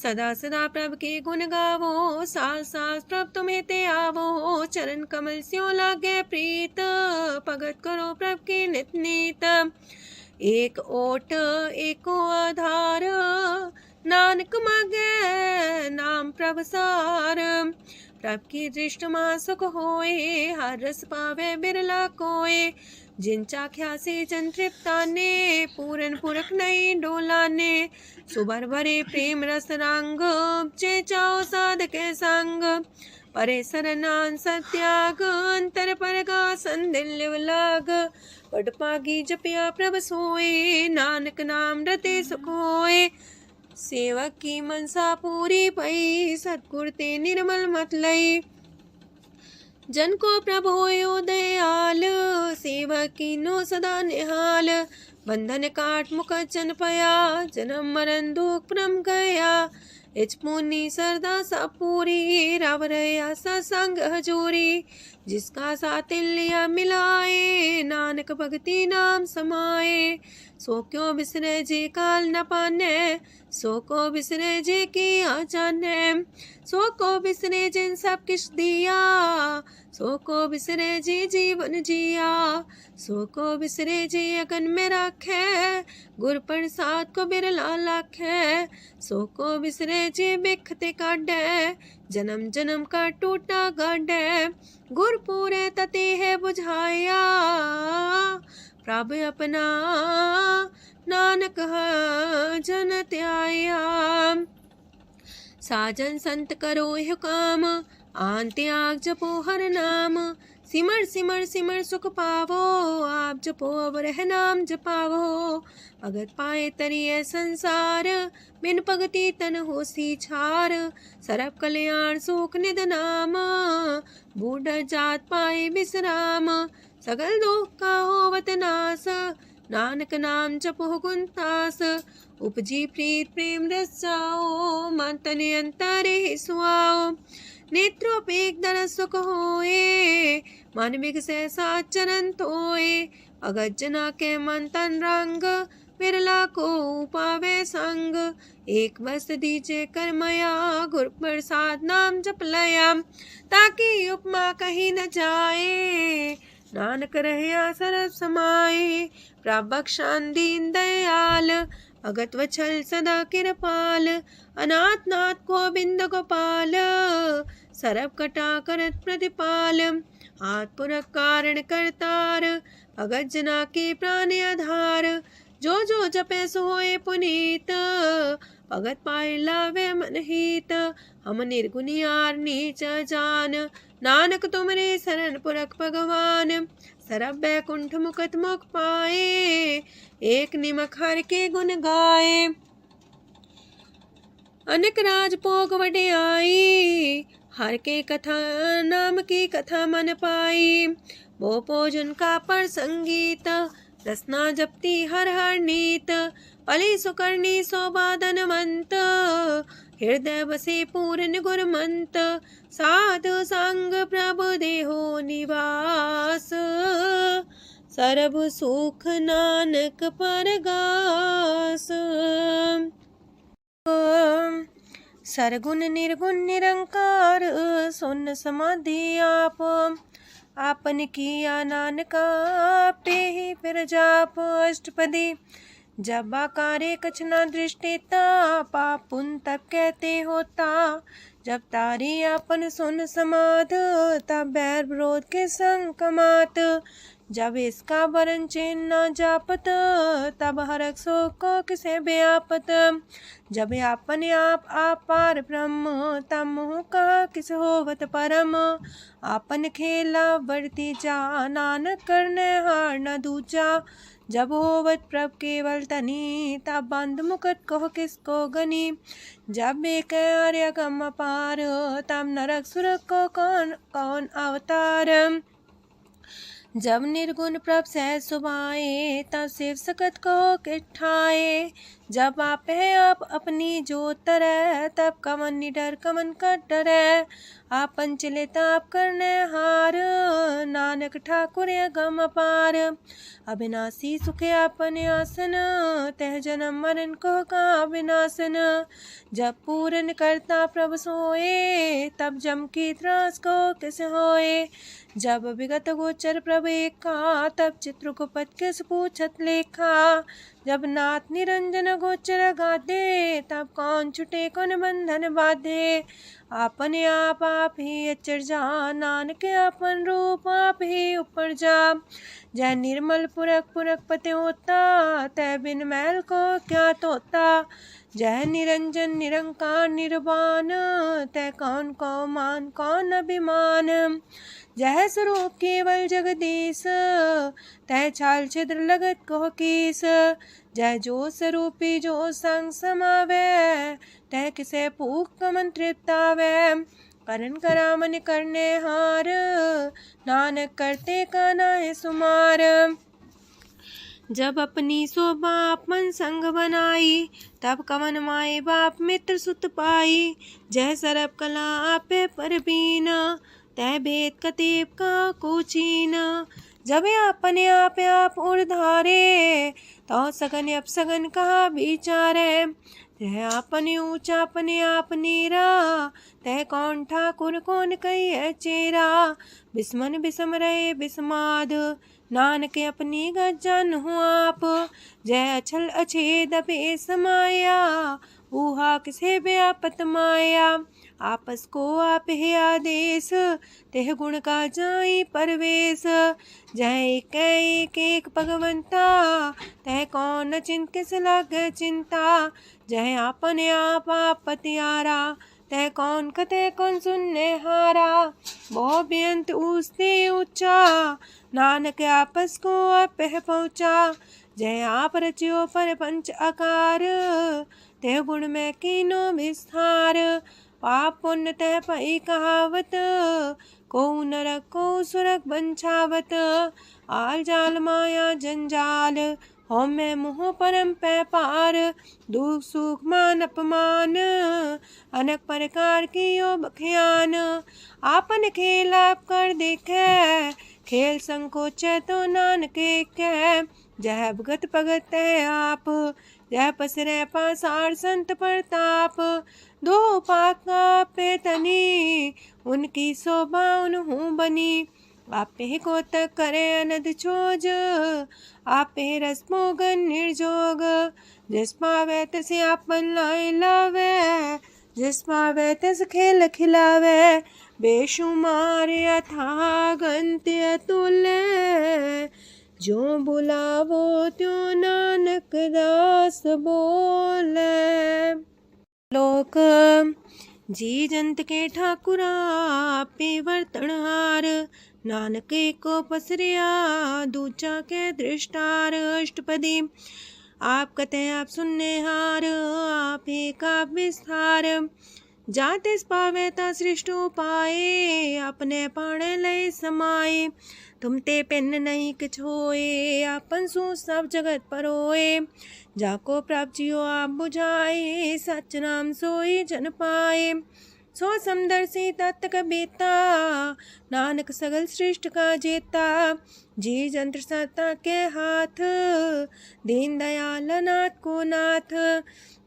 सदा सदा प्रभ के गुण गावो, सास सास प्रभ तुम्हें ते आवो। चरण कमल स्यो लागे प्रीत, भगत करो प्रभ के नित नीत। एक ओट एको आधार, नानक मांगे नाम प्रभ सार। प्रभ की दृष्ट मां सुख होए, हर रस पावे बिरला कोय। जिन चाख्या से जन तृप्ताने, पूरन पुरख नहीं डोलाने। सुबर भरे प्रेम रस रंग, जे चाओ साध के संग। परे सरनान सत्याग, अंतर परगा संदिल लाग। पट पागी जपिया प्रभ सोए, नानक नाम रते सुख होए। सेवक की मनसा पूरी पई, सतगुर ते निर्मल मत लई। जन को प्रभ होयो दयाल, सेवक की नो सदा निहाल। बंधन काट मुख चन पया, जन्म मरण दुख परम गया। इच पुनी सरदा सा पूरी, राव रया सत्संग हजूरी। जिसका सातिल्य मिलाए, नानक भगति नाम समाए। सो क्यों बिसरे जे काल न पाने, सो को बिसरे जे की आचाने। सो को बिसरे जिन सब किछ दिया, सो को बिसरे जे जीवन जिया। सो को बिसरे जे अगन में राखे, गुर प्रसाद को बिरला लाखे। सो को बिसरे जे बिखते काढे, जन्म जन्म का टूटा गढ़ गुरपुरे तते है बुझाया। प्रभु अपना नानक जन त्याया। साजन संत करो यह काम आन त्याग जपो हर नाम। सिमर सिमर सिमर सुख पावो आप जपो अब रह नाम जपावो। भगत पाए तरिए संसार बिन भगति तन होसी छार। सरब कल्याण सुख निध नाम बूढ़ जात पाए विश्राम। सगल दुख का होवत नाश नानक नाम जपो गुणतास। उपजी प्रीत प्रेम रस जाओ मन तन अंतरे सुआओ। नेत्रोपेक दर सुख होए मन बिगसे सात चरण तोए। भगत जना के मन तन रंग बिरला को पावे संग। एक बस दीजे कर मया गुर प्रसाद नाम जप लया। ताकि उपमा कहीं न जाए नानक रहया सरब समाए। प्रभक्षान दीन दयाल भगत वछल सदा कृपाल। अनाथ नाथ गोविंद गोपाल सरब कटा करत प्रतिपाल। हाथ पुरख कारण करतार भगत जना के प्राण आधार। जो जो जपे सो होए पुनीत भगत पाए लावे मन हित। हम निर्गुनियार नीच जान नानक तुमरे शरण पुरख भगवान। सरब बैकुंठ मुकत मुख पाए एक निमक हर के गुण गाए। अनेक राज भोग वड्याई हर के कथा नाम की कथा मन पाई। वो भोजन का पर संगीत रसना जपती हर हर नीत। पली सुकर्णी सौबादन मंत हृदय बसे पूर्ण गुरमंत। साधु संग प्रभु देहो निवास सरब सुख नानक परगास। सरगुण निर्गुण निरंकार सुन समाधि आप। आपन किया नानका पे ही फिर जाप अष्टपदी। जब आकारे कछ न दृष्टिता पाप पुन तब कहते होता। जब तारी आपन सुन समाध तब बैर विरोध के संग कमात। जब इसका वरण चिन्ह न जापत तब हरक सो को किसे व्यापत। जब आपने आप पार ब्रह्म तब मुँह कहा किस होवत परम। आपन खेला वर्ती जा नानक करने हार न दूजा। जब होवत प्रभ केवल तनी तब बंद मुकट कहो किसको गनी। जब एक आर्य गम पार तब नरक सुरक को कौन कौन अवतार। जब निर्गुण प्रभ सहज सुभाए तब शिव सकत को किठाए। जब आप है आप अपनी जो तरह तब कमन निडर कमन का डरे। आपन चले ताप करने हार नानक ठाकुर गम अपार। अविनाशी सुखे आपन आसन तह जन्म मरण को का विनाशन। जब पूरन करता प्रभु सोए तब जम की त्रास को किस होए। जब विगत गोचर प्रभु एका तब चित्रगुप्त किस पूछत लेखा। जब नाथ निरंजन गोचर गाधे तब कौन छुटे कौन बंधन बाधे। आपने आप ही अचर जा नानक आपन रूप आप ही ऊपर जा। जय निर्मल पुरख पुरख पते होता तय बिन मैल को क्या तोता। जय निरंजन निरंकार निर्वाण तय कौन को मान कौन अभिमान। जय स्वरूप केवल जगदीश तय छाल छिद्र लगत को कीस। जय जो स्वरूपी जो संग समावे तय किसे पूक कमन तृप्तावे। करन करामन करने हार नानक करते का नाय सुमार। जब अपनी शोभा अपन संग बनाई तब कवन माए बाप मित्र सुत पाई। जय सरब कला आपे परबीन तय भेद कतीब का कुचीन। जब अपने आप उड़धारे तो सगन अपसगन कहा विचारे। तय अपने ऊंचा अपने आप नीरा तय कौन ठाकुर कौन कही चेरा। बिस्मन बिसम रहे बिस्माद नानक अपनी गजन हो आप। जय अछल अछेद पे समाया ऊहा किसे व्यापत माया। आपस को आप है आदेश, तेह गुण का जाई परवेश। जय एक एक भगवंता, तह कौन चिंत किस लागे चिंता। जय आपने आप पतियारा, तह कौन कते कौन सुनने हारा। बहु बेअंत ऊंचे ऊंचा, नानक आपस को आप है पहुँचा। जय आप रचियो पर पंच आकार, तह गुण में कीनो विस्तार। पाप पुण्य तह पई कहावत, को नरक को सुरग बंछावत। आल जाल माया जंजाल, हो मैं मुँह परम पै पार। दुख सुख मान अपमान, अनेक प्रकार की यो बखियान। आपन खेल आप कर देखे, खेल संकोच तो नानक कह। जह भगत भगत है आप, जह पसरे पासार संत प्रताप। दो पाका पे तनी, उनकी शोभा उन्हू बनी। आपे को तक करे अनद छोज, आपे रस मोगन निर्जोग। जिस पावे तिस आपन लाई लावे, जिस पावे तिस खेल खिलावे। बेशुमार अथाह गंत अतुल्य, जो बुलावो त्यों नानक दास बोले। लोक जी जंत के ठाकुरा, आपे वर्तनहार। नानक को पसरिया, दूजा के दृष्टार। अष्टपदी आप कते आप सुनने हार, आप का विस्तार। जाते पावे ता सृष्टो पाए, अपने पाणे लय समाए। तुम ते पिन नहीं किछ होए, आपन सु सब जगत परोए। जाको प्राप्त जियो आप बुझाए, सच नाम सोई जन पाए। सो समदर्शी तत्क बेता, नानक सगल सृष्ट का जेता। जी जंत्र सत्ता के हाथ, दीन दयाल नाथ को नाथ।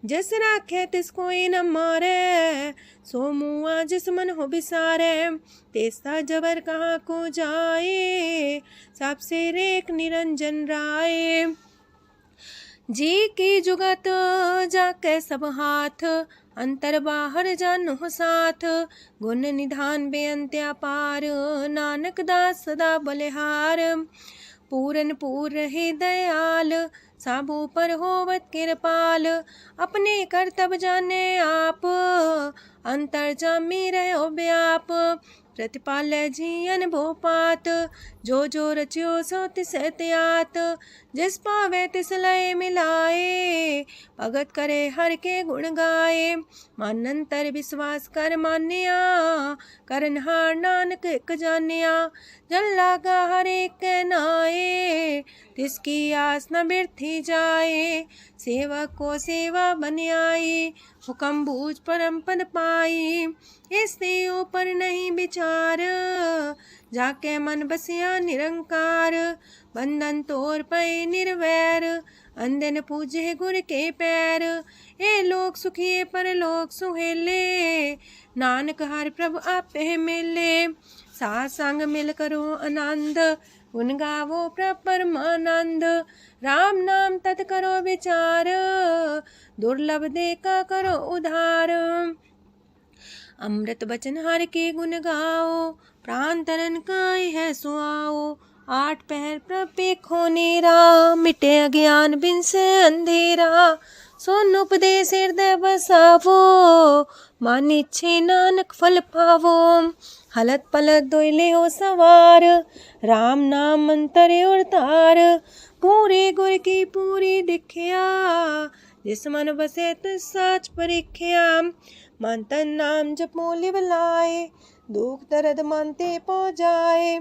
जिस राखे तिस कोई न मारे, सो मुआ जिस मन हो बिसारे। तेसा जबर कहाँ को जाए, सबसे रेख निरंजन राय। जी की जुगत जाके सब हाथ, अंतर बाहर जानो साथ। गुण निधान बेअंत अपार, नानक दास सदा बलिहार। पूरन पूर रहे दयाल, साबू पर होवत कृपाल। अपने कर्तव्य जाने आप, अंतर जामी रहो व्याप। प्रतिपाल्य जीयन भोपात, जो रचियो सो तिस त्यात। जिस पावे तिस लय मिलाए, भगत करे हर के गुण गाए। मानंतर विश्वास कर मान्या, करनहार नानक एक जानिया। जल लागा हर एक नाए, तिसकी आस न बिरथी जाए। सेवक को सेवा बन आई, हुक्म बूझ परम पद पाई। इससे ऊपर नहीं विचार, जाके मन बसिया निरंकार। बंधन तोड़ पे निर्वैर, अंधन पूजे गुर के पैर। ए लोग सुखिए पर लोग सुहेले, नानक हर प्रभु आपे मिले। साथ संग मिल करो आनंद, गुण गावो प्रभु परमानंद। राम नाम तत् करो विचार, दुर्लभ देखा करो उधार। अमृत बचन हर के गुण गाओ, प्राण तरन काय है सुआओ। आठ पहर प्रभु खोनेरा, मिटे अज्ञान बिन से अंधेरा। सोन उपदेश हृदय बसावो, मान इच्छे नानक फल पावो। हलत पलत दोइले हो सवार, राम नाम मंतरे उड़तार। पूरे गुर की पूरी दिखिया, जिस मन बसे तिस साच परिख्या। मन तन नाम जपो लिव लाए, दुख दर्द मानते पो जाए।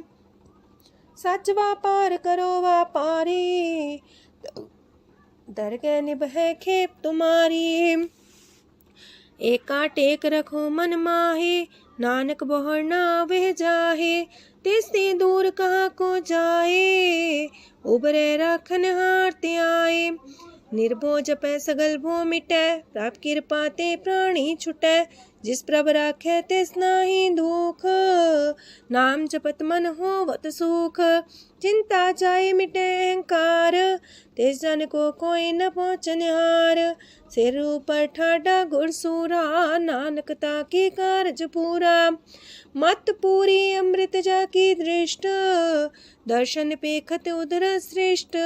सच व्यापार करो व्यापारी, दरगह निभे खेप तुम्हारी। एका टेक रखो मन माहे, नानक बहुर ना वह जाहे। तिससे दूर कहाँ को जाए, उबरे राखन हार त्याए। निर्भो जपै सगल भो मिटै, प्रभ कृपा ते प्राणी छुटै। जिस प्रभ राखै तिस नाही दुख, नाम जपत मन होवत सुख। चिंता जाए मिटे अहंकार, तिस जन को कोई न पहुँचनिहार। सिर ऊपर ठाडा गुरसूरा, नानक ताकी कारज पूरा। मत पूरी अमृत जाकी दृष्ट, दर्शन पेखत उदर श्रेष्ठ।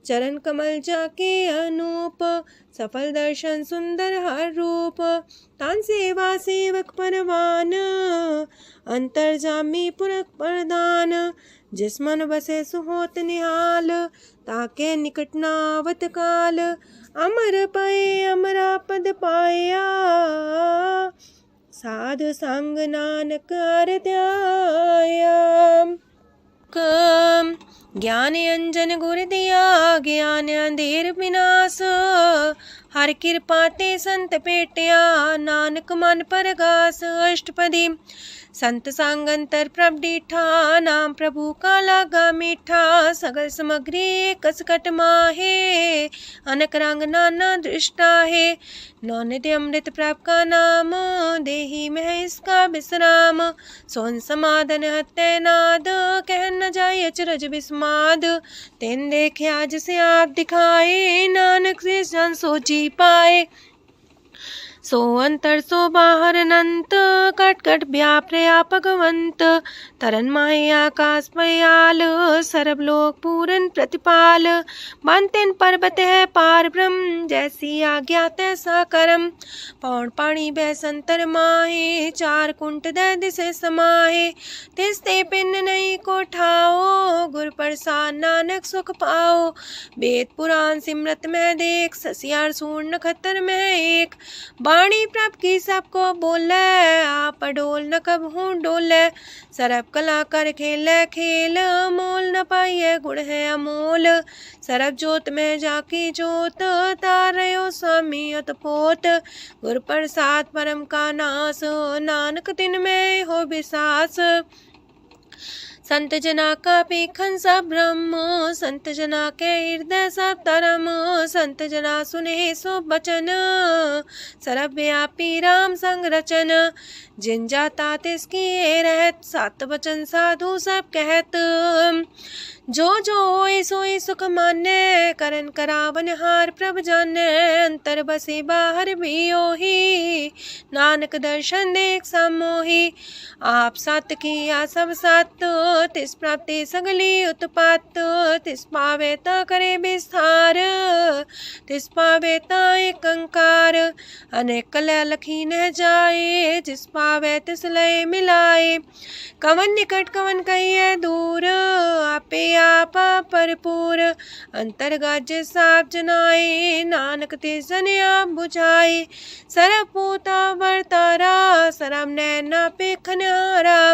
चरण कमल जाके अनूप, सफल दर्शन सुंदर हर रूप। तान सेवा सेवक परवान, अंतर जामी पुरख प्रदान। जिस मन बसे सुहोत निहाल, ताके निकट नावत काल। अमर पाए अमरा पद पाया, साधु संग नानक हर ध्याया। ज्ञान अंजन गुर दिया, ज्ञान अंधेर विनाश। हर कृपा ते संत पेटिया, नानक मन परगास। अष्टपदी संत संग अंतर प्रभ डीठा, नाम प्रभु का लागा मीठा। सगल सामग्री कसकट माहे, अनक रंग नाना दृष्टा है। नौ निधि अमृत प्रभ का नाम, देही में इसका विश्राम। सोन समाधन हत्ते नाद, कह न जाए अचरज विस्माद। तेन देखे आज से आप दिखाए, नानक से जन सो जी पाए। सो अंतर सो बाहर अनंत, कट कट व्याप रहा भगवंत। तरन माहे आकाश पयाल, सरब लोक पूरन प्रतिपाल। बनतेन पर्वत है पार ब्रह्म, जैसी आज्ञा तैसा करम। पौन पाणी बह संतर माहे, चार कुंट दह दिसे समाहे। तिसते पिन नहीं को ठाओ, गुर प्रसाद नानक सुख पाओ। वेद पुराण सिमरत में देख, ससियार सूर नखत्तर में एक। वाणी प्रभ की सबको बोले, आप डोल न कबहू डोले। सरब कला कर खेले खेल, मोल न पाइए गुण है अमोल। सरब जोत में जाकी जोत, तारयो स्वामी अतपोत। गुर प्रसाद परम का नास, नानक तिन में हो विसास। संत जना का पेखन सब ब्रह्म, संत जना के हृदय सब धर्म। संत जना सुने सो बचन, सरब व्यापी राम संग रचन। जिन जाता तिसकी रहत, सात वचन साधु सब कहत। जो जो होए सोए सुख माने, करन करावन हार प्रभ जाने। अंतर बसे बाहर भी ओही, नानक दर्शन देख समोही। आप सत किया सब सत, तिस प्राप्ति सगली उत्पात। तिस पावे ता करे विस्तार, तिस पावे ता एक अंकार। अनेक कला लखी न जाए, जिस पावे तिस लय मिलाए। कवन निकट कवन कहिए दूर, आपे आपा भरपूर। अंतर गाजे साप जनाए, नानक तिस जन आप बुझाए। सरब पूता वर्तारा, सरम नैना पेखनारा।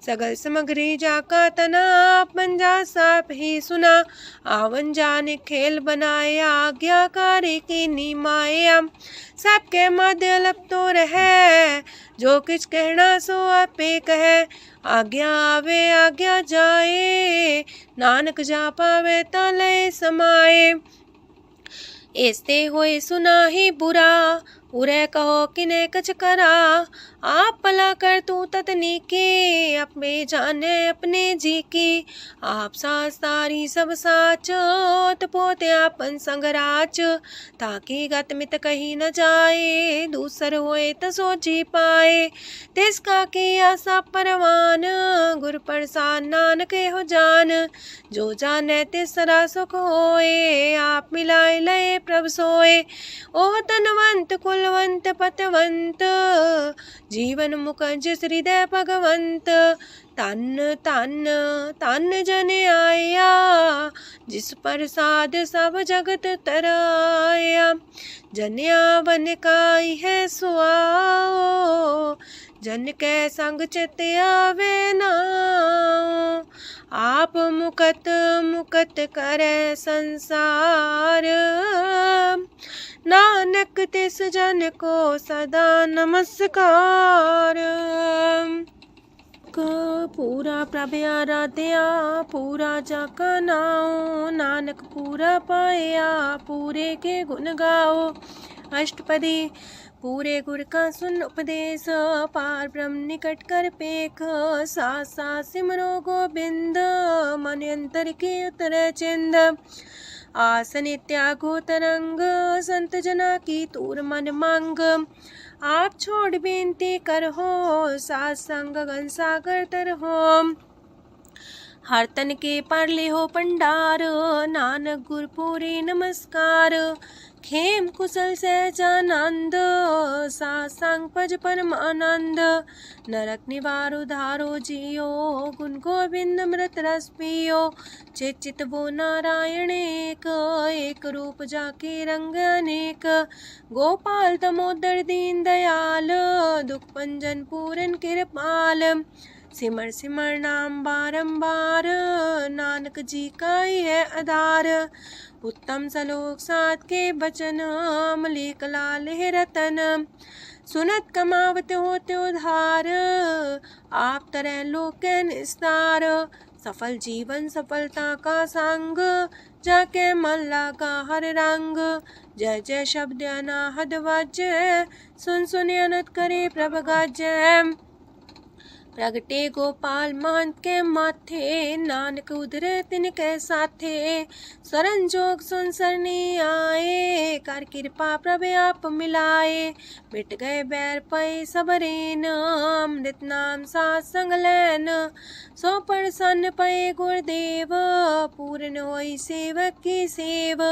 सगल सामग्री जाका तना, आप मंजा साप ही सुना। आवन जाने खेल बनाए, आज्ञाकारी की निमाया। सबके मध्य लब तो रहे, जो किछ कहना सो आपे कहे। आज्ञा आवे आज्ञा जाए, नानक जा पावे ता लय समाए। ऐसे होए सुना ही बुरा, उरे कहो किने कछ करा। आप भला कर तू ततनी के, अपने जाने अपने जी की। आप सास तारी सब साच, पोते आपन संगराच। ताकि गत मित कही न जाए, दूसर होए तसो जी पाए। तिसका किया सब परवान, गुर प्रसाद नानक हो जान। जो जाने तिसरा सुख होए, आप मिलाए लय प्रभ सोए। ओह तनवंत कुलवंत पतवंत, जीवन मुकज हृदय भगवंत। तन तन तन जन आया, जिस प्रसाद सब जगत तराया। जन्या बन काई है सुआओ, जन के संग चित आवे नाओ। आप मुकत मुकत करे संसार, नानक तिस जन को सदा नमस्कार। पूरा प्रभ आराध्या, पूरा जाका नाओ। नानक पूरा पाया, पूरे के गुण गाओ। अष्टपदी पूरे गुर का सुन उपदेश, पार ब्रह्म निकट कर पेख। साथ साथ सिमरो गोबिंद, मन अंतर के उतरे चिंद। आसन त्यागो तरंग, संत जना की तूर मन मांग। आप छोड़ बेनती कर हो, सात संग गगन सागर तर हो। हर तन के पर ले हो पंडार, नानक गुरपुरी नमस्कार। खेम कुशल सहजानंद, सासंग पज परमानंद। नरक निवार उधारो जियो, गुण गोविंद मृत रस पियो। चित वो नारायण एक रूप जाके रंग अनेक। गोपाल दामोदर दीन दयाल, दुख भंजन पूरन कृपाल। सिमर सिमर नाम बारंबार, नानक जी का ही है आधार। उत्तम सलोक साध के बचन, मलिक लाल है रतन। सुनत कमावत होते उधार, आप तरह लोक निस्तार। सफल जीवन सफलता का संग, जाके मन लगा हर रंग। जय जय शब्द अनाहद वज्य, सुन सुन अनत करे प्रभ गाजय। प्रगटे गोपाल महंत के माथे, नानक उधरे तिनके साथे। शरण जोग सुन सरनी आए, कर कृपा प्रभ आप मिलाए। मिट गए बैर पै सबरेन, अमृत नाम साथ संग लैन। सो प्रसन्न पै गुरुदेव, पूर्ण होई सेवक की सेव।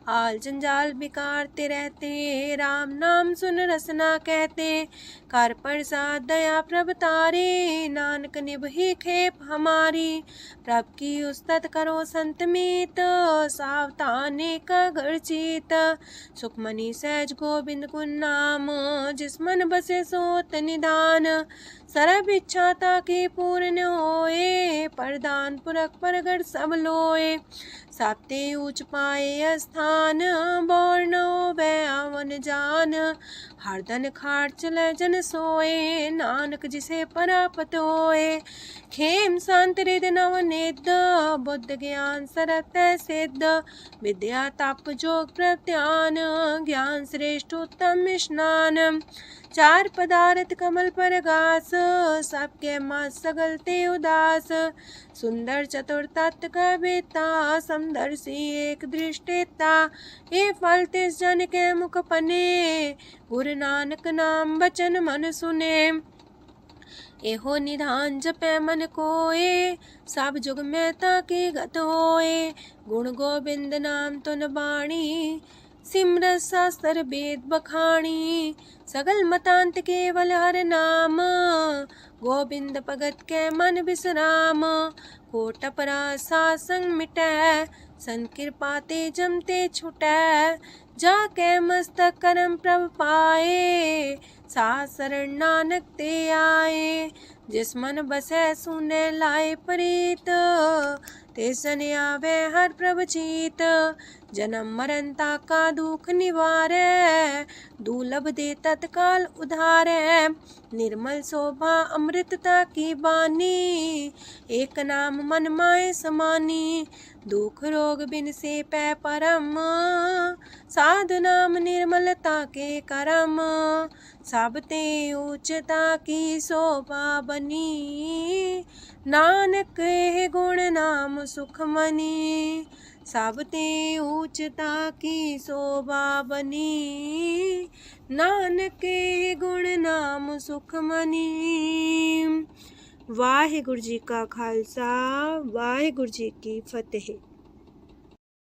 आल जंजाल बिकारते रहते, राम नाम सुन रसना कहते। कर प्रसाद दया प्रभ तारे, नानक निभही खेप हमारी। प्रभ की उस्तत करो संत मीत, सावधाने का घर चीत। सुखमणि सहज गोविंद गुण नाम, जिस मन बसे सोत निधान। सर्व इच्छा ताकि पूर्ण होए, प्रदान पुरख परगट सब लोए। साते ऊंच पाए स्थान, बोर न होवे आवन जान। हरदन खाट चले जन सोए, नानक जिसे परापत होए। खेम शांत हृदय नवनिध, बुद्ध ज्ञान सरत सिद्ध। विद्या तप जोग प्रत्यान, ज्ञान श्रेष्ठ उत्तम स्नान। चार पदार्थ कमल पर घास, सबके मास सगलते उदास। सुंदर चतुर तत्व का बेता, समदर्शी एक दृष्टिता। ये फल तिस जन के मुख पने, गुरु नानक नाम बचन मन सुने। एहो निधान जपै मन कोए, सब जुग में ताकी गत होए। गुण गोविंद नाम तुन बाणी, सिमरत शास्त्र वेद बखाणी। सगल मतांत केवल हर नाम, गोविंद भगत के मन विश्राम। कोट अपराध सात संग मिटै, संत कृपा ते जमते छुटै। जाके मस्तक करम प्रभ पाए, साथ शरण नानक ते आए। जिस मन बसै सुने लाए प्रीत, तिस जन आवे हर प्रभ चीत। जन्म मरण ताका दुख निवारै, दुर्लभ दे तत्काल उधारै। निर्मल शोभा अमृतता की बानी, एक नाम मन माए समानी। दुख रोग बिन से पै परम, साधु नाम निर्मलता के करम। सब ते उच्चता की शोभा बनी, नानक है गुण नाम सुखमनी। सब ते उच्चता की शोभा बनी, नानक है गुण नाम सुखमनी। वाहिगुरु जी का खालसा, वाहिगुरु जी की फतेह।